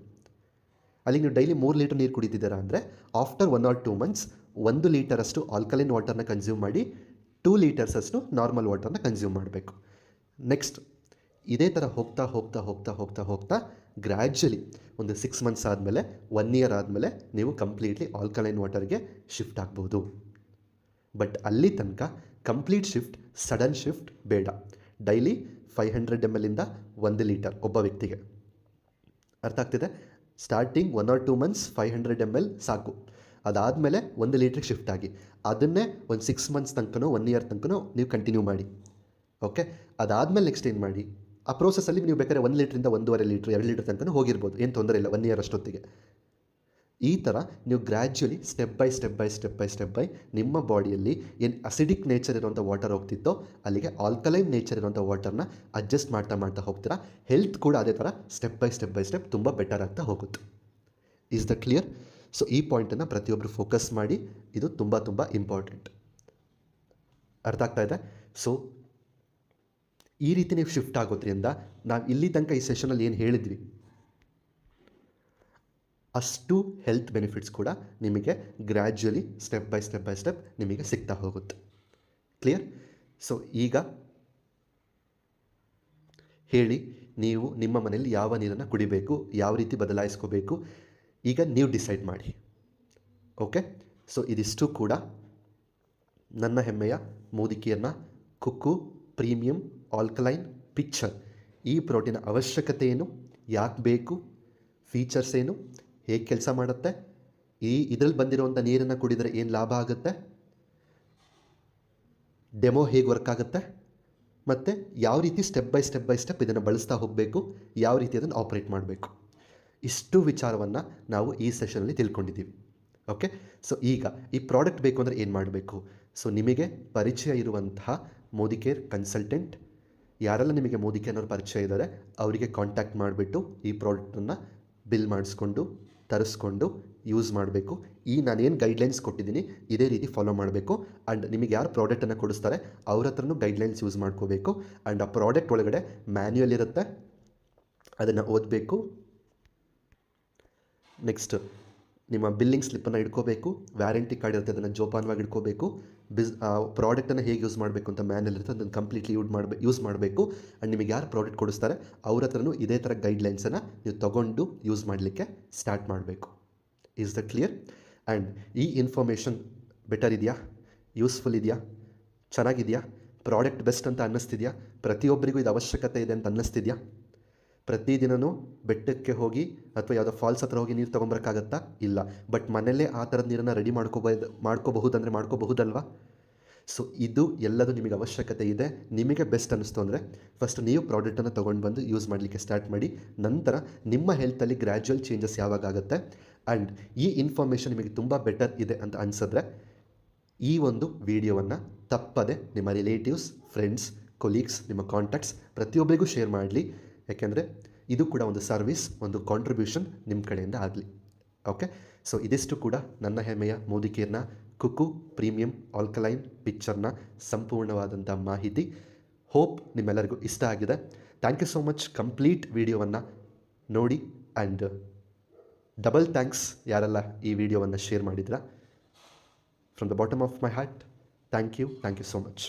ಅಲ್ಲಿಗೆ ನೀವು ಡೈಲಿ 3 ಲೀಟರ್ ನೀರು ಕುಡಿತಿದ್ದೀರಾ ಅಂದರೆ ಆಫ್ಟರ್ 1 or 2 ಮಂತ್ಸ್ 1 ಲೀಟರಷ್ಟು ಆಲ್ಕಲೈನ್ ವಾಟರ್ನ ಕನ್ಸ್ಯೂಮ್ ಮಾಡಿ 2 ಲೀಟರ್ಸಷ್ಟು ನಾರ್ಮಲ್ ವಾಟರ್ನ ಕನ್ಸ್ಯೂಮ್ ಮಾಡಬೇಕು. ನೆಕ್ಸ್ಟ್ ಇದೇ ಥರ ಹೋಗ್ತಾ ಗ್ರ್ಯಾಜುಯಲಿ ಒಂದು 6 ಮಂತ್ಸ್ ಆದಮೇಲೆ 1 ಇಯರ್ ಆದಮೇಲೆ ನೀವು ಕಂಪ್ಲೀಟ್ಲಿ ಆಲ್ಕಲೈನ್ ವಾಟರ್ಗೆ ಶಿಫ್ಟ್ ಆಗ್ಬೋದು. ಬಟ್ ಅಲ್ಲಿ ತನಕ ಕಂಪ್ಲೀಟ್ ಶಿಫ್ಟ್, ಸಡನ್ ಶಿಫ್ಟ್ ಬೇಡ. ಡೈಲಿ 500 ml 1 ಲೀಟರ್ ಒಬ್ಬ ವ್ಯಕ್ತಿಗೆ. ಅರ್ಥ ಆಗ್ತಿದೆ? ಸ್ಟಾರ್ಟಿಂಗ್ 1 or 2 ಮಂತ್ಸ್ 500 ml ಸಾಕು. ಅದಾದಮೇಲೆ 1 ಲೀಟ್ರಿಗೆ ಶಿಫ್ಟ್ ಆಗಿ ಅದನ್ನೇ ಒಂದು 6 ಮಂತ್ಸ್ ತನಕನೋ 1 ಇಯರ್ ತನಕನೋ ನೀವು ಕಂಟಿನ್ಯೂ ಮಾಡಿ. ಓಕೆ, ಅದಾದಮೇಲೆ ನೆಕ್ಸ್ಟ್ ಏನು ಮಾಡಿ, ಆ ಪ್ರೋಸೆಸ್ಸಲ್ಲಿ ನೀವು ಬೇಕಾದ್ರೆ 1 ಲೀಟ್ರಿಂದ 1.5 ಲೀಟ್ರ್ 2 ಲೀಟ್ರ್ ತನಕ ಹೋಗಿರ್ಬೋದು, ಏನು ತೊಂದರೆ ಇಲ್ಲ 1 ಇಯರ್ ಅಷ್ಟೊತ್ತಿಗೆ. ಈ ಥರ ನೀವು ಗ್ರ್ಯಾಜುಯಲಿ ಸ್ಟೆಪ್ ಬೈ ನಿಮ್ಮ ಬಾಡಿಯಲ್ಲಿ ಏನು ಅಸಿಡಿಕ್ ನೇಚರ್ ಇರುವಂಥ ವಾಟರ್ ಹೋಗ್ತಿತ್ತೋ ಅಲ್ಲಿಗೆ ಆಲ್ಕಲೈನ್ ನೇಚರ್ ಇರುವಂಥ ವಾಟರ್ನ ಅಡ್ಜಸ್ಟ್ ಮಾಡ್ತಾ ಹೋಗ್ತೀರಾ. ಹೆಲ್ತ್ ಕೂಡ ಅದೇ ಥರ ಸ್ಟೆಪ್ ಬೈ ಸ್ಟೆಪ್ ತುಂಬ ಬೆಟರ್ ಆಗ್ತಾ ಹೋಗುತ್ತೆ. Is the clear? ಸೊ ಈ ಪಾಯಿಂಟನ್ನು ಪ್ರತಿಯೊಬ್ಬರು ಫೋಕಸ್ ಮಾಡಿ, ಇದು ತುಂಬ ಇಂಪಾರ್ಟೆಂಟ್. ಅರ್ಥ ಆಗ್ತಾ ಇದೆ? ಸೊ ಈ ರೀತಿ ನೀವು ಶಿಫ್ಟ್ ಆಗೋದ್ರಿಂದ ನಾವು ಇಲ್ಲಿ ತನಕ ಈ ಸೆಷನಲ್ಲಿ ಏನು ಹೇಳಿದ್ವಿ ಅಷ್ಟು ಹೆಲ್ತ್ ಬೆನಿಫಿಟ್ಸ್ ಕೂಡ ನಿಮಗೆ ಗ್ರ್ಯಾಜುಯಲಿ ಸ್ಟೆಪ್ ಬೈ ಸ್ಟೆಪ್ ನಿಮಗೆ ಸಿಗ್ತಾ ಹೋಗುತ್ತೆ. ಕ್ಲಿಯರ್? ಸೊ ಈಗ ಹೇಳಿ, ನೀವು ನಿಮ್ಮ ಮನೆಯಲ್ಲಿ ಯಾವ ನೀರನ್ನು ಕುಡಿಬೇಕು, ಯಾವ ರೀತಿ ಬದಲಾಯಿಸ್ಕೋಬೇಕು, ಈಗ ನೀವು ಡಿಸೈಡ್ ಮಾಡಿ. ಓಕೆ, ಸೊ ಇದಿಷ್ಟು ಕೂಡ ನನ್ನ ಹೆಮ್ಮೆಯ ಮೋದಿ ಕೇರ್ನ ಕುಕ್ಕು ಪ್ರೀಮಿಯಂ ಆಲ್ಕಲೈನ್ ಪಿಕ್ಚರ್. ಈ ಪ್ರೋಟೀನ್ ಅವಶ್ಯಕತೆ ಏನು, ಯಾಕೆ ಬೇಕು, ಫೀಚರ್ಸ್ ಏನು, ಹೇಗೆ ಕೆಲಸ ಮಾಡುತ್ತೆ, ಇದರಲ್ಲಿ ಬಂದಿರುವಂಥ ನೀರನ್ನು ಕುಡಿದರೆ ಏನು ಲಾಭ ಆಗುತ್ತೆ, ಡೆಮೋ ಹೇಗೆ ವರ್ಕ್ ಆಗುತ್ತೆ, ಮತ್ತು ಯಾವ ರೀತಿ ಸ್ಟೆಪ್ ಬೈ ಸ್ಟೆಪ್ ಇದನ್ನು ಬಳಸ್ತಾ ಹೋಗಬೇಕು, ಯಾವ ರೀತಿ ಅದನ್ನು ಆಪ್ರೇಟ್ ಮಾಡಬೇಕು, ಇಷ್ಟು ವಿಚಾರವನ್ನು ನಾವು ಈ ಸೆಷನಲ್ಲಿ ತಿಳ್ಕೊಂಡಿದ್ದೀವಿ. ಓಕೆ, ಸೊ ಈಗ ಈ ಪ್ರಾಡಕ್ಟ್ ಬೇಕು ಅಂದರೆ ಏನು ಮಾಡಬೇಕು? ಸೊ ನಿಮಗೆ ಪರಿಚಯ ಇರುವಂತಹ ಮೋದಿ ಕೇರ್ ಕನ್ಸಲ್ಟೆಂಟ್, ಯಾರೆಲ್ಲ ನಿಮಗೆ ಮೋದಿ ಕೇರ್ನವ್ರ ಪರಿಚಯ ಇದ್ದಾರೆ ಅವರಿಗೆ ಕಾಂಟ್ಯಾಕ್ಟ್ ಮಾಡಿಬಿಟ್ಟು ಈ ಪ್ರಾಡಕ್ಟನ್ನು ಬಿಲ್ ಮಾಡಿಸ್ಕೊಂಡು ತರಿಸ್ಕೊಂಡು ಯೂಸ್ ಮಾಡಬೇಕು. ಈ ನಾನೇನು ಗೈಡ್ಲೈನ್ಸ್ ಕೊಟ್ಟಿದ್ದೀನಿ ಇದೇ ರೀತಿ ಫಾಲೋ ಮಾಡಬೇಕು. ಆ್ಯಂಡ್ ನಿಮಗೆ ಯಾರು ಪ್ರಾಡಕ್ಟನ್ನು ಕೊಡಿಸ್ತಾರೆ ಅವ್ರ ಹತ್ರನೂ ಗೈಡ್ಲೈನ್ಸ್ ಯೂಸ್ ಮಾಡ್ಕೋಬೇಕು. ಆ್ಯಂಡ್ ಆ ಪ್ರಾಡಕ್ಟ್ ಒಳಗಡೆ ಮ್ಯಾನ್ಯುಯಲ್ ಇರುತ್ತೆ, ಅದನ್ನು ಓದಬೇಕು. ನೆಕ್ಸ್ಟ್ ನಿಮ್ಮ ಬಿಲ್ಲಿಂಗ್ ಸ್ಲಿಪ್ಪನ್ನು ಇಟ್ಕೋಬೇಕು. ವ್ಯಾರಂಟಿ ಕಾರ್ಡ್ ಇರುತ್ತೆ, ಅದನ್ನು ಜೋಪಾನವಾಗಿ ಇಟ್ಕೋಬೇಕು. ಪ್ರಾಡಕ್ಟನ್ನು ಹೇಗೆ ಯೂಸ್ ಮಾಡಬೇಕು ಅಂತ ಮ್ಯಾನ್ಯಲ್ ಇರುತ್ತೆ, ಅದನ್ನು ಕಂಪ್ಲೀಟ್ಲಿ ಯೂಸ್ ಮಾಡಬೇಕು. ಆ್ಯಂಡ್ ನಿಮಗೆ ಯಾರು ಪ್ರಾಡಕ್ಟ್ ಕೊಡಿಸ್ತಾರೆ ಅವ್ರ ಹತ್ರನೂ ಇದೇ ಥರ ಗೈಡ್ಲೈನ್ಸನ್ನು ನೀವು ತೊಗೊಂಡು ಯೂಸ್ ಮಾಡಲಿಕ್ಕೆ ಸ್ಟಾರ್ಟ್ ಮಾಡಬೇಕು. Is the clear? ಆ್ಯಂಡ್ ಈ ಇನ್ಫಾರ್ಮೇಷನ್ ಬೆಟರ್ ಇದೆಯಾ, ಯೂಸ್ಫುಲ್ ಇದೆಯಾ, ಚೆನ್ನಾಗಿದೆಯಾ, ಪ್ರಾಡಕ್ಟ್ ಬೆಸ್ಟ್ ಅಂತ ಅನ್ನಿಸ್ತಿದೆಯಾ, ಪ್ರತಿಯೊಬ್ಬರಿಗೂ ಇದು ಅವಶ್ಯಕತೆ ಇದೆ ಅಂತ ಅನ್ನಿಸ್ತಿದೆಯಾ? ಪ್ರತಿದಿನವೂ ಬೆಟ್ಟಕ್ಕೆ ಹೋಗಿ ಅಥವಾ ಯಾವುದೋ ಫಾಲ್ಸ್ ಹತ್ರ ಹೋಗಿ ನೀರು ತೊಗೊಂಬರೋಕ್ಕಾಗತ್ತಾ? ಇಲ್ಲ. ಬಟ್ ಮನೆಯಲ್ಲೇ ಆ ಥರದ ನೀರನ್ನು ರೆಡಿ ಮಾಡ್ಕೋಬಹುದಲ್ವಾ? ಸೊ ಇದು ಎಲ್ಲದೂ ನಿಮಗೆ ಅವಶ್ಯಕತೆ ಇದೆ. ನಿಮಗೆ ಬೆಸ್ಟ್ ಅನ್ನಿಸ್ತು ಅಂದರೆ ಫಸ್ಟ್ ನೀವು ಪ್ರಾಡಕ್ಟನ್ನು ತೊಗೊಂಡು ಬಂದು ಯೂಸ್ ಮಾಡಲಿಕ್ಕೆ ಸ್ಟಾರ್ಟ್ ಮಾಡಿ. ನಂತರ ನಿಮ್ಮ ಹೆಲ್ತಲ್ಲಿ ಗ್ರ್ಯಾಜುವಲ್ ಚೇಂಜಸ್ ಯಾವಾಗ ಆಗುತ್ತೆ ಆ್ಯಂಡ್ ಈ ಇನ್ಫಾರ್ಮೇಷನ್ ನಿಮಗೆ ತುಂಬ ಬೆಟರ್ ಇದೆ ಅಂತ ಅನಿಸಿದ್ರೆ ಈ ಒಂದು ವಿಡಿಯೋವನ್ನು ತಪ್ಪದೆ ನಿಮ್ಮ ರಿಲೇಟಿವ್ಸ್, ಫ್ರೆಂಡ್ಸ್, ಕೊಲೀಗ್ಸ್, ನಿಮ್ಮ ಕಾಂಟ್ಯಾಕ್ಟ್ಸ್ ಪ್ರತಿಯೊಬ್ಬರಿಗೂ ಶೇರ್ ಮಾಡಲಿ. ಯಾಕೆಂದರೆ ಇದು ಕೂಡ ಒಂದು ಸರ್ವಿಸ್, ಒಂದು ಕಾಂಟ್ರಿಬ್ಯೂಷನ್ ನಿಮ್ಮ ಕಡೆಯಿಂದ ಆಗಲಿ. ಓಕೆ, ಸೊ ಇದಿಷ್ಟು ಕೂಡ ನನ್ನ ಹೆಮ್ಮೆಯ ಮೋದಿ ಕೇರ್ನ ಕುಕು ಪ್ರೀಮಿಯಂ ಆಲ್ಕಲೈನ್ ಪಿಕ್ಚರ್ನ ಸಂಪೂರ್ಣವಾದಂಥ ಮಾಹಿತಿ. ಹೋಪ್ ನಿಮ್ಮೆಲ್ಲರಿಗೂ ಇಷ್ಟ ಆಗಿದೆ. Thank you so much complete ವಿಡಿಯೋವನ್ನು ನೋಡಿ. ಆ್ಯಂಡ್ ಡಬಲ್ ಥ್ಯಾಂಕ್ಸ್ ಯಾರೆಲ್ಲ ಈ ವಿಡಿಯೋವನ್ನು ಶೇರ್ ಮಾಡಿದ್ರ. From the bottom of my heart thank you so much.